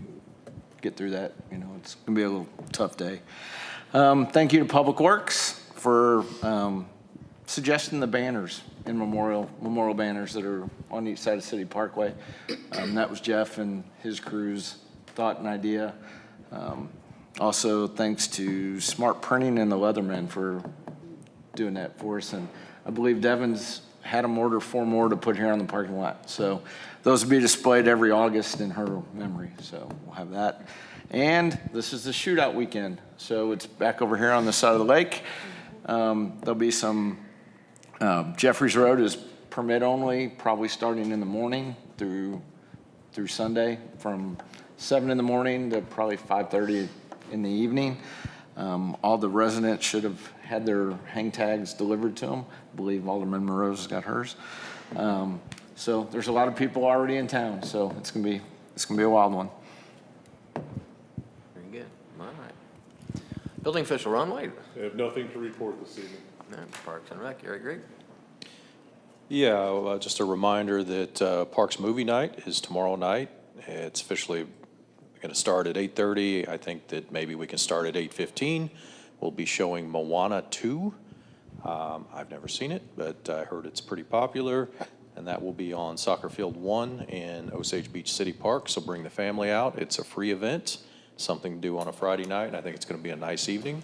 S16: get through that. It's going to be a little tough day. Thank you to Public Works for suggesting the banners in memorial banners that are on each side of City Parkway. That was Jeff and his crew's thought and idea. Also, thanks to Smart Printing and the Leathermen for doing that for us. And I believe Devin's had them order 4 more to put here on the parking lot. So those will be displayed every August in her memory. So we'll have that. And this is the shootout weekend. So it's back over here on the side of the lake. There'll be some Jeffries Road is permit only, probably starting in the morning through Sunday, from 7 in the morning to probably 5:30 in the evening. All the residents should have had their hang tags delivered to them. I believe Alderman Monroe's got hers. So there's a lot of people already in town, so it's gonna be a wild one.
S3: Very good. All right. Building official, Ron White.
S13: I have nothing to report this evening.
S3: And Parks and Rec, Eric Grigg.
S17: Yeah, just a reminder that Parks Movie Night is tomorrow night. It's officially going to start at 8:30. I think that maybe we can start at 8:15. We'll be showing Moana 2. I've never seen it, but I heard it's pretty popular. And that will be on Soccer Field 1 in Osage Beach City Park. So bring the family out. It's a free event, something to do on a Friday night, and I think it's going to be a nice evening.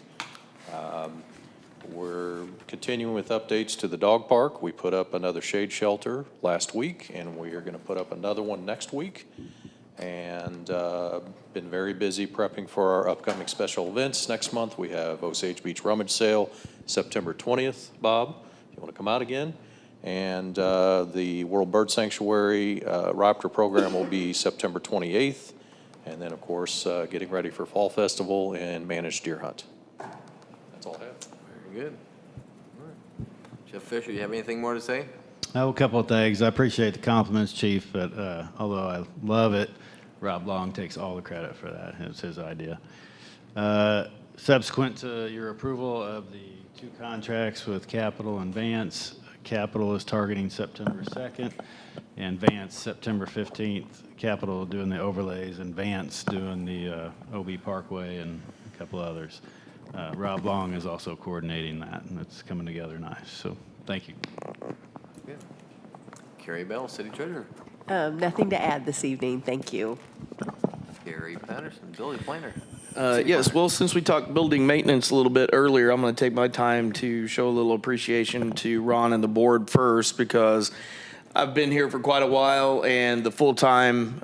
S17: We're continuing with updates to the dog park. We put up another shade shelter last week, and we are going to put up another one next week. And been very busy prepping for our upcoming special events. Next month, we have Osage Beach Rummage Sale, September 20th. Bob, you want to come out again? And the World Bird Sanctuary Raptor program will be September 28th. And then, of course, getting ready for Fall Festival and Managed Deer Hunt. That's all I have.
S3: Very good. All right. Jeff Fisher, you have anything more to say?
S7: Oh, a couple of things. I appreciate the compliments, Chief, but although I love it, Rob Long takes all the credit for that. It's his idea. Subsequent to your approval of the 2 contracts with Capital and Vance, Capital is targeting September 2nd, and Vance September 15th. Capital doing the overlays, and Vance doing the OB Parkway and a couple others. Rob Long is also coordinating that, and it's coming together nice. So thank you.
S3: Good. Carrie Bell, City Treasurer.
S8: Nothing to add this evening. Thank you.
S3: Gary Patterson, Billy Planner.
S19: Yes, well, since we talked building maintenance a little bit earlier, I'm going to take my time to show a little appreciation to Ron and the board first, because I've been here for quite a while, and the full-time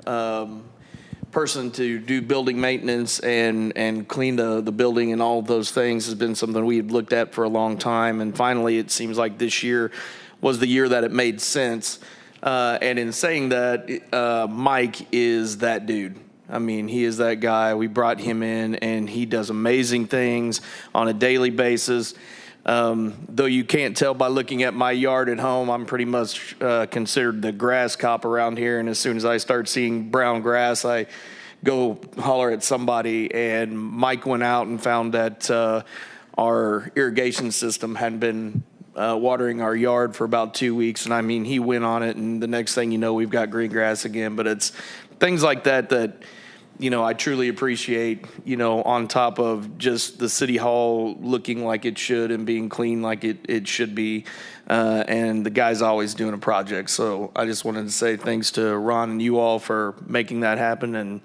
S19: person to do building maintenance and clean the building and all of those things has been something we had looked at for a long time. And finally, it seems like this year was the year that it made sense. And in saying that, Mike is that dude. I mean, he is that guy. We brought him in, and he does amazing things on a daily basis. Though you can't tell by looking at my yard at home, I'm pretty much considered the grass cop around here. And as soon as I start seeing brown grass, I go holler at somebody. And Mike went out and found that our irrigation system hadn't been watering our yard for about 2 weeks. And I mean, he went on it, and the next thing you know, we've got green grass again. But it's things like that, you know, I truly appreciate, you know, on top of just the city hall looking like it should and being clean like it should be. And the guy's always doing a project. So I just wanted to say thanks to Ron and you all for making that happen, and,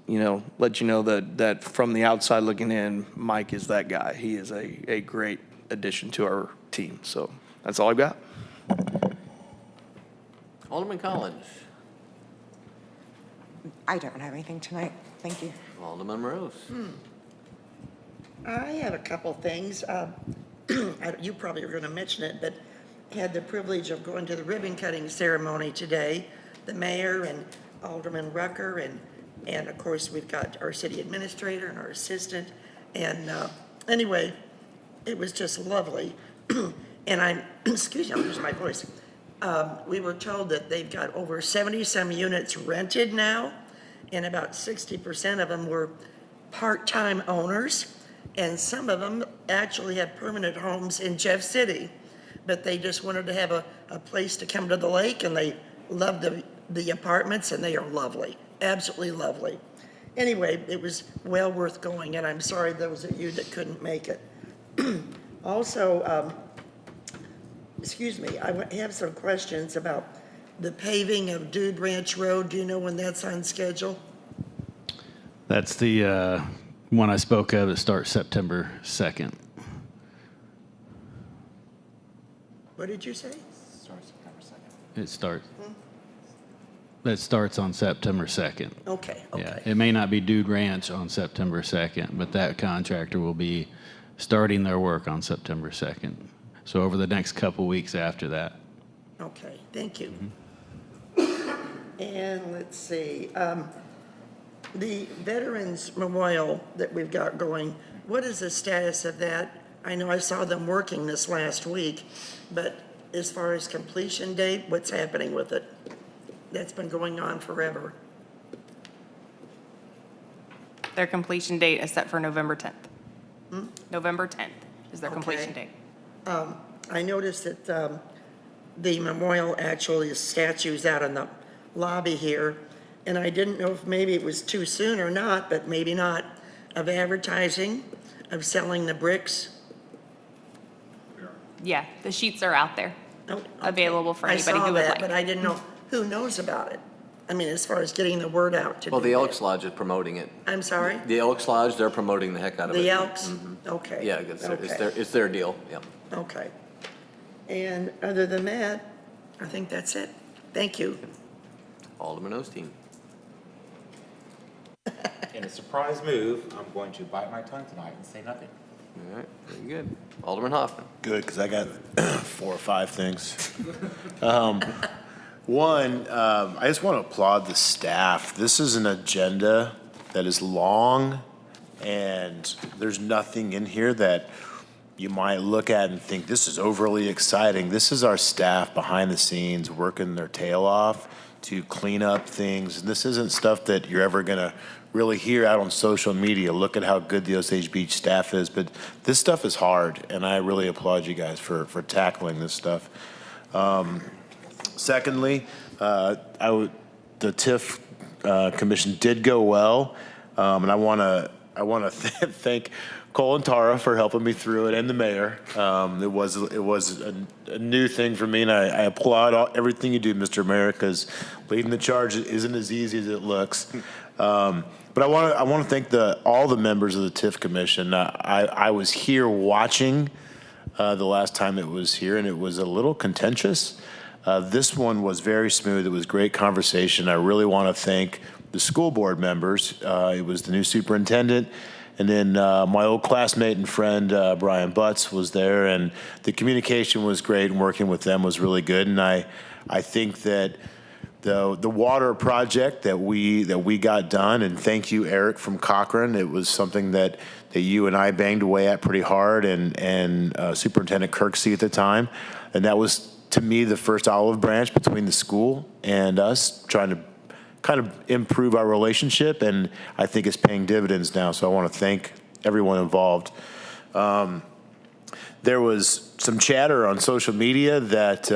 S19: you know, let you know that from the outside looking in, Mike is that guy. He is a great addition to our team. So that's all I've got.
S3: Alderman Collins.
S20: I don't have anything tonight. Thank you.
S3: Alderman Rose.
S11: I have a couple things. You probably are going to mention it, but had the privilege of going to the ribbon cutting ceremony today. The mayor and Alderman Rucker, and of course we've got our city administrator and our assistant. And anyway, it was just lovely. And excuse me, I'll lose my voice. We were told that they've got over 70-some units rented now, and about 60% of them were part-time owners, and some of them actually have permanent homes in Jeff City, but they just wanted to have a place to come to the lake, and they love the apartments, and they are lovely, absolutely lovely. Anyway, it was well worth going, and I'm sorry those of you that couldn't make it. Also, excuse me, I have some questions about the paving of Dude Ranch Road. Do you know when that's on schedule?
S7: That's the one I spoke of that starts September 2nd.
S11: What did you say?
S7: It starts. That starts on September 2nd.
S11: Okay.
S7: Yeah, it may not be Dude Ranch on September 2nd, but that contractor will be starting their work on September 2nd. So over the next couple weeks after that.
S11: Okay, thank you. And let's see, the Veterans Memorial that we've got going, what is the status of that? I know I saw them working this last week, but as far as completion date, what's happening with it? That's been going on forever.
S5: Their completion date is set for November 10th. November 10th is their completion
S11: Okay.
S5: date.
S11: I noticed that the memorial actually is statues out in the lobby here, and I didn't know if maybe it was too soon or not, but maybe not, of advertising, of selling the bricks.
S5: Yeah, the sheets are out there,
S11: Oh, okay.
S5: available for anybody
S11: I
S5: who
S11: saw
S5: would
S11: that,
S5: like.
S11: but I didn't know who knows about it. I mean, as far as getting the word out to
S3: Well,
S11: do
S3: the
S11: that.
S3: Elks Lodge is promoting it.
S11: I'm sorry?
S3: The Elks Lodge, they're promoting the heck out of it.
S11: The Elks?
S3: Mhm.
S11: Okay.
S3: Yeah, it's
S11: Okay.
S3: it's their deal, yeah.
S11: Okay. And other than that, I think that's it. Thank you.
S3: Alderman Osteen.
S9: In a surprise move, I'm going to bite my tongue tonight and say nothing.
S3: All right, very good. Alderman Hoffman.
S12: Good, because I got 4 or 5 things. One, I just want to applaud the staff. This is an agenda that is long, and there's nothing in here that you might look at and think, this is overly exciting. This is our staff behind the scenes working their tail off to clean up things. And this isn't stuff that you're ever going to really hear out on social media. Look at how good the Osage Beach staff is. But this stuff is hard, and I really applaud you guys for tackling this stuff. Secondly, the TIF commission did go well, and I want to thank Cole and Tara for helping me through it, and the mayor. It was a new thing for me, and I applaud everything you do, Mr. Mayor, because leading the charge isn't as easy as it looks. But I want to thank all the members of the TIF commission. I was here watching the last time it was here, and it was a little contentious. This one was very smooth. It was great conversation. I really want to thank the school board members. It was the new superintendent, and then my old classmate and friend, Brian Butts, was there, and the communication was great, and working with them was really good. And I think that the water project that we got done, and thank you, Eric from Cochrane. It was something that you and I banged away at pretty hard, and Superintendent Kirksey at the time, and that was, to me, the first olive branch between the school and us, trying to kind of improve our relationship, and I think it's paying dividends now, so I want to thank everyone involved. There was some chatter on social media that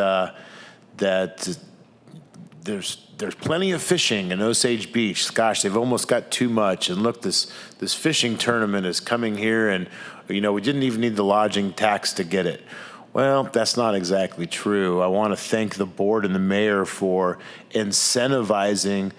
S12: there's plenty of fishing in Osage Beach. Gosh, they've almost got too much, and look, this fishing tournament is coming here, and we didn't even need the lodging tax to get it. Well, that's not exactly true. I want to thank the board and the mayor for incentivizing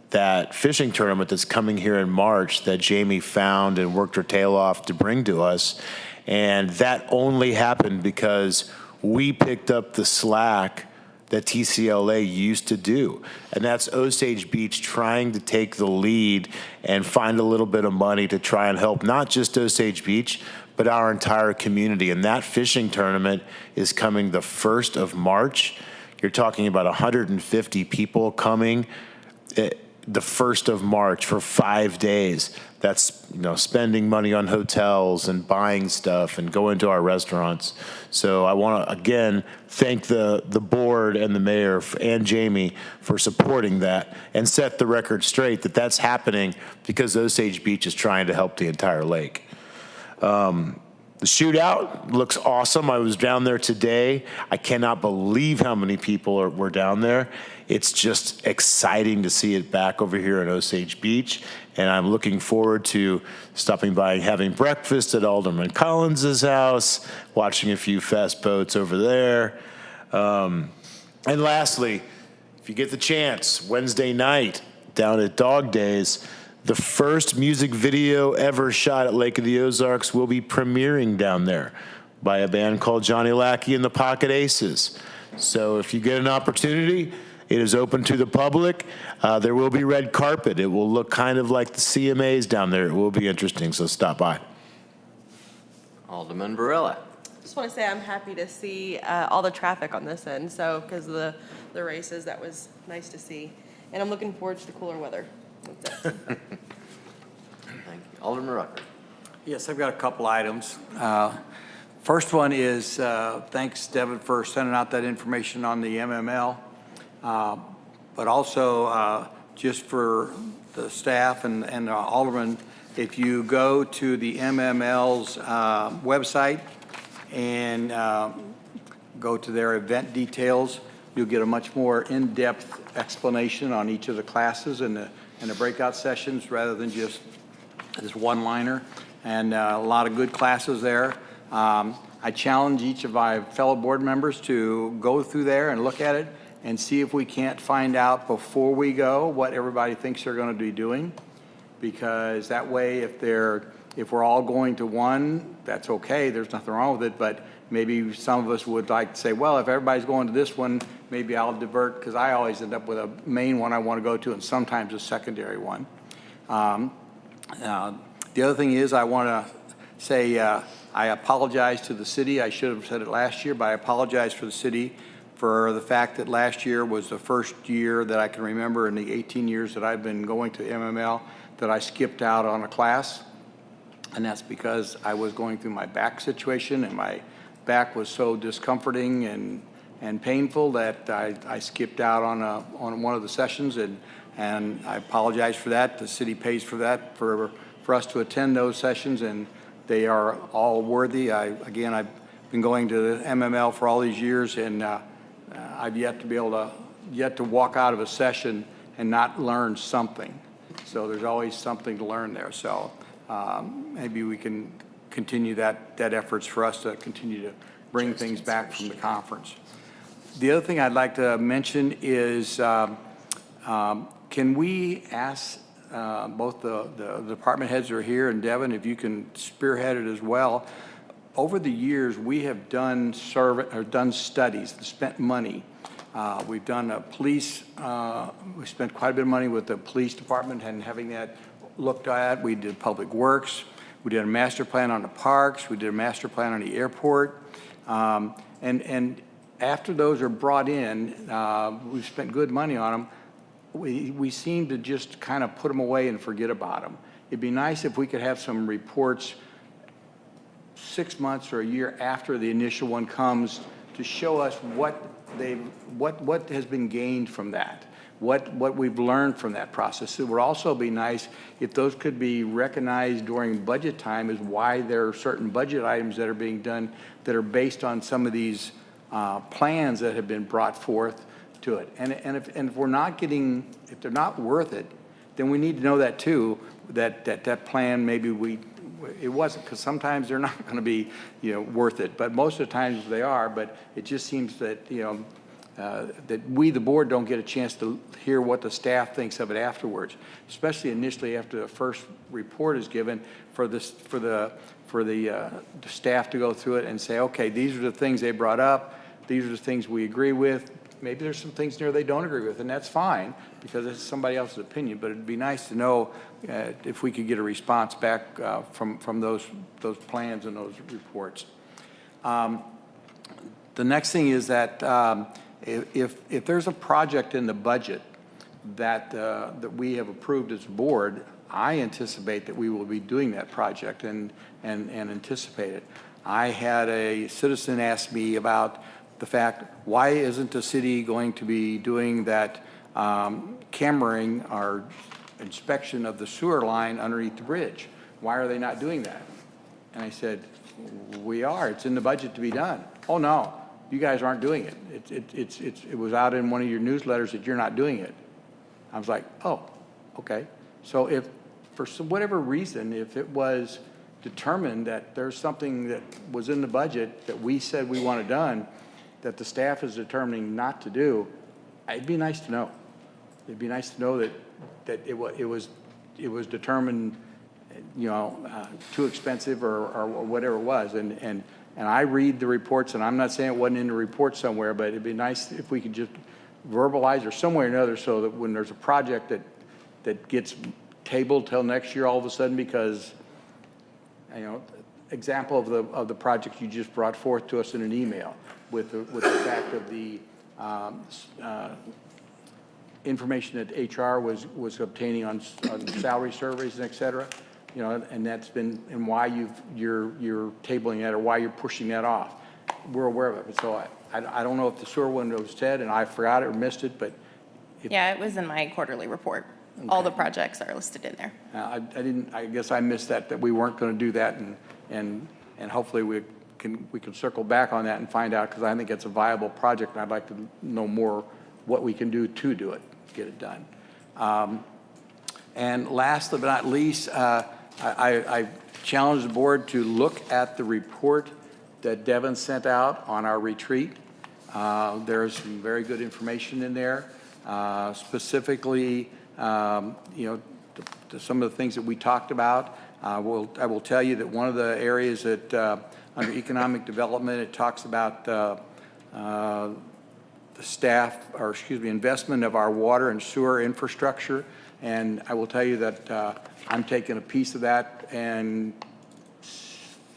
S12: that fishing tournament that's coming here in March that Jamie found and worked her tail off to bring to us. And that only happened because we picked up the slack that TCLA used to do. And that's Osage Beach trying to take the lead and find a little bit of money to try and help not just Osage Beach, but our entire community. And that fishing tournament is coming the 1st of March. You're talking about 150 people coming the 1st of March for 5 days. That's, spending money on hotels and buying stuff and going to our restaurants. So I want to, again, thank the board and the mayor and Jamie for supporting that and set the record straight that that's happening because Osage Beach is trying to help the entire lake. The shootout looks awesome. I was down there today. I cannot believe how many people were down there. It's just exciting to see it back over here in Osage Beach. And I'm looking forward to stopping by and having breakfast at Alderman Collins's house, watching a few fast boats over there. And lastly, if you get the chance, Wednesday night down at Dog Days, the first music video ever shot at Lake of the Ozarks will be premiering down there by a band called Johnny Lackey and the Pocket Aces. So if you get an opportunity, it is open to the public. There will be red carpet. It will look kind of like the CMAs down there. It will be interesting, so stop by.
S3: Alderman Barilla.
S14: Just want to say I'm happy to see all the traffic on this end, so, because of the races, that was nice to see. And I'm looking forward to the cooler weather. That's it.
S3: Thank you. Alderman Rucker.
S2: Yes, I've got a couple items. First one is, thanks, Devin, for sending out that information on the MML. But also, just for the staff and the aldermen, if you go to the MML's website and go to their event details, you'll get a much more in-depth explanation on each of the classes and the breakout sessions rather than just this one-liner. And a lot of good classes there. I challenge each of my fellow board members to go through there and look at it and see if we can't find out before we go what everybody thinks they're going to be doing. Because that way, if we're all going to one, that's okay, there's nothing wrong with it, but maybe some of us would like to say, well, if everybody's going to this one, maybe I'll divert, because I always end up with a main one I want to go to and sometimes a secondary one. The other thing is I want to say I apologize to the city. I should have said it last year, but I apologize for the city for the fact that last year was the first year that I can remember in the 18 years that I've been going to MML that I skipped out on a class. And that's because I was going through my back situation, and my back was so discomforting and painful that I skipped out on one of the sessions, and I apologize for that. The city pays for that for us to attend those sessions, and they are all worthy. I've been going to the MML for all these years, and I've yet to walk out of a session and not learn something. So there's always something to learn there. So maybe we can continue that efforts for us to continue to bring things back from the conference. The other thing I'd like to mention is can we ask both the department heads who are here and Devin, if you can spearhead it as well. Over the years, we have done studies, spent money. We've done a police, we spent quite a bit of money with the police department and having that looked at. We did public works. We did a master plan on the parks. We did a master plan on the airport. And after those are brought in, we've spent good money on them. We seem to just kind of put them away and forget about them. It'd be nice if we could have some reports 6 months or a year after the initial one comes to show us what has been gained from that, what we've learned from that process. It would also be nice if those could be recognized during budget time as why there are certain budget items that are being done that are based on some of these plans that have been brought forth to it. And if we're not getting, if they're not worth it, then we need to know that too, that plan maybe it wasn't, because sometimes they're not going to be, worth it. But most of the times they are. But it just seems that, that we, the board, don't get a chance to hear what the staff thinks of it afterwards, especially initially after the first report is given for the staff to go through it and say, okay, these are the things they brought up. These are the things we agree with. Maybe there's some things there they don't agree with, and that's fine because it's somebody else's opinion. But it'd be nice to know if we could get a response back from those plans and those reports. The next thing is that if there's a project in the budget that we have approved as a board, I anticipate that we will be doing that project and anticipate it. I had a citizen ask me about the fact, why isn't the city going to be doing that cameraing or inspection of the sewer line underneath the bridge? Why are they not doing that? And I said, we are. It's in the budget to be done. Oh, no, you guys aren't doing it. It was out in one of your newsletters that you're not doing it. I was like, oh, okay. So if, for whatever reason, if it was determined that there's something that was in the budget that we said we wanted done, that the staff is determining not to do, it'd be nice to know. It'd be nice to know that it was determined, too expensive or whatever it was. And I read the reports, and I'm not saying it wasn't in the report somewhere, but it'd be nice if we could just verbalize or some way or another so that when there's a project that gets tabled till next year all of a sudden because example of the project you just brought forth to us in an email with the fact of the information that HR was obtaining on salary surveys and et cetera, you know, and that's been, and why you're tabling that or why you're pushing that off. We're aware of it. So I don't know if the sewer one was said and I forgot it or missed it, but.
S5: Yeah, it was in my quarterly report. All the projects are listed in there.
S2: I guess I missed that we weren't going to do that, and hopefully we can circle back on that and find out, because I think it's a viable project, and I'd like to know more what we can do to do it, get it done. And last but not least, I challenge the board to look at the report that Devin sent out on our retreat. There's some very good information in there, specifically, you know, some of the things that we talked about. I will tell you that one of the areas that under economic development, it talks about the investment of our water and sewer infrastructure. And I will tell you that I'm taking a piece of that, and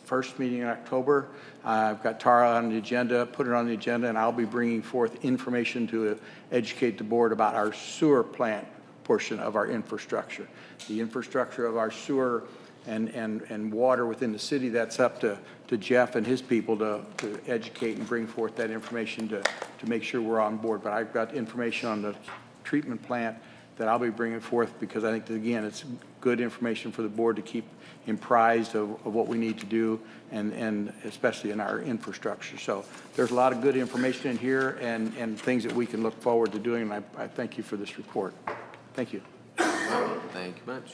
S2: first meeting in October, I've got Tara on the agenda, put it on the agenda, and I'll be bringing forth information to educate the board about our sewer plant portion of our infrastructure. The infrastructure of our sewer and water within the city, that's up to Jeff and his people to educate and bring forth that information to make sure we're on board. But I've got information on the treatment plant that I'll be bringing forth, because I think that, again, it's good information for the board to keep apprised of what we need to do, and especially in our infrastructure. So there's a lot of good information in here and things that we can look forward to doing, and I thank you for this report. Thank you.
S3: Thank you much.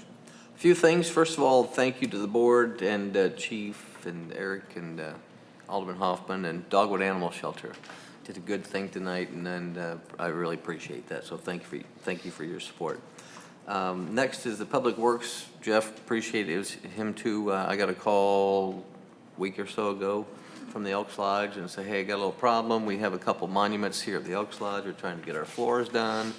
S3: A few things. First of all, thank you to the board and Chief and Eric and Alderman Hoffman and Dogwood Animal Shelter. Did a good thing tonight, and I really appreciate that. So thank you for your support. Next is the Public Works. Jeff, appreciate it. It was him too. I got a call a week or so ago from the Elks Lodge and say, hey, I got a little problem. We have a couple monuments here at the Elks Lodge. We're trying to get our floors done,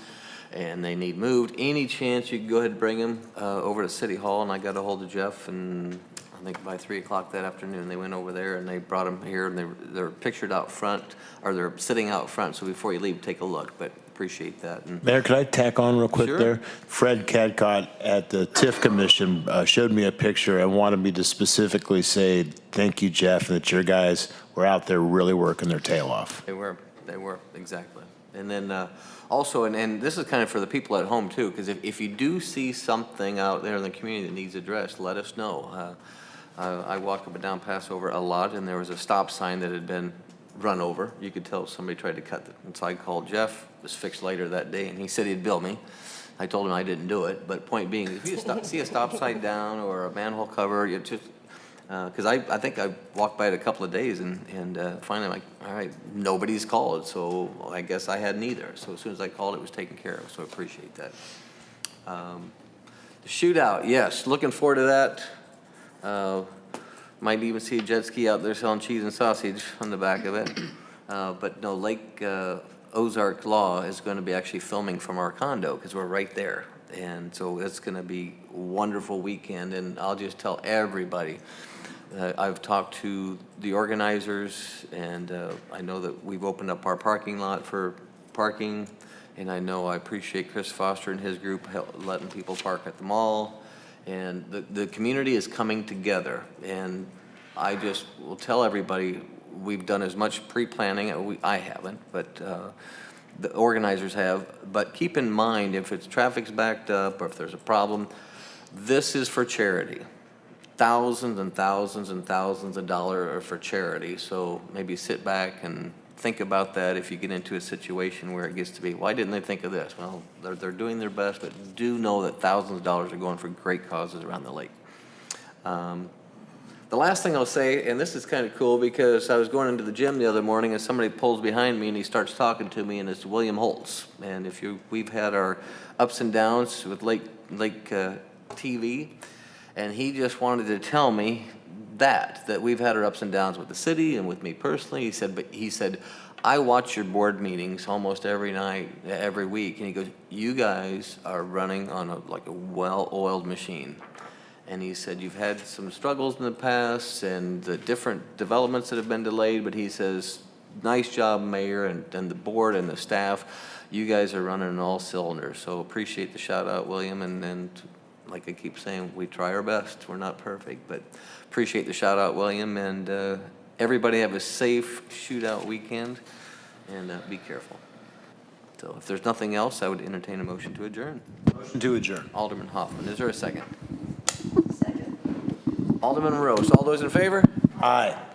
S3: and they need moved. Any chance you could go ahead and bring them over to City Hall? And I got a hold of Jeff, and I think by 3 o'clock that afternoon, they went over there and they brought them here, and they're pictured out front, or they're sitting out front. So before you leave, take a look. But appreciate that. And
S12: Mayor, could I tack on real quick
S3: Sure.
S12: there? Fred Cadcott at the TIF Commission showed me a picture and wanted me to specifically say, thank you, Jeff, and that your guys were out there really working their tail off.
S3: They were, exactly. And then also, and this is kind of for the people at home too, because if you do see something out there in the community that needs addressed, let us know. I walk up and down Passover a lot, and there was a stop sign that had been run over. You could tell somebody tried to cut it. And so I called Jeff. It was fixed later that day, and he said he'd bill me. I told him I didn't do it, but point being, if you see a stop sign down or a manhole cover, you just, because I think I walked by it a couple of days, and finally I'm like, all right, nobody's called, so I guess I hadn't either. So as soon as I called, it was taken care of, so I appreciate that. The shootout, yes, looking forward to that. Might even see a jet ski out there selling cheese and sausage on the back of it. But no, Lake Ozark Law is going to be actually filming from our condo, because we're right there. And so it's going to be a wonderful weekend. And I'll just tell everybody, I've talked to the organizers, and I know that we've opened up our parking lot for parking. And I know I appreciate Chris Foster and his group letting people park at the mall. And the community is coming together, and I just will tell everybody, we've done as much pre-planning. I haven't, but the organizers have. But keep in mind, if traffic's backed up or if there's a problem, this is for charity. Thousands and thousands and thousands of dollars are for charity. So maybe sit back and think about that if you get into a situation where it gets to be, why didn't they think of this? Well, they're doing their best, but do know that thousands of dollars are going for great causes around the lake. The last thing I'll say, and this is kind of cool, because I was going into the gym the other morning and somebody pulls behind me and he starts talking to me, and it's William Holtz. And we've had our ups and downs with Lake TV, and he just wanted to tell me that we've had our ups and downs with the city and with me personally. He said, I watch your board meetings almost every night, every week. And he goes, you guys are running on like a well-oiled machine. And he said, you've had some struggles in the past and the different developments that have been delayed, but he says, nice job, Mayor, and the board and the staff. You guys are running on all cylinders, so appreciate the shout out, William, and like I keep saying, we try our best. We're not perfect, but appreciate the shout out, William, and everybody have a safe shootout weekend, and be careful. So if there's nothing else, I would entertain a motion to adjourn.
S12: Motion to adjourn.
S3: Alderman Hoffman, is there a second? Second. Alderman Rose, all those in favor?
S12: Aye.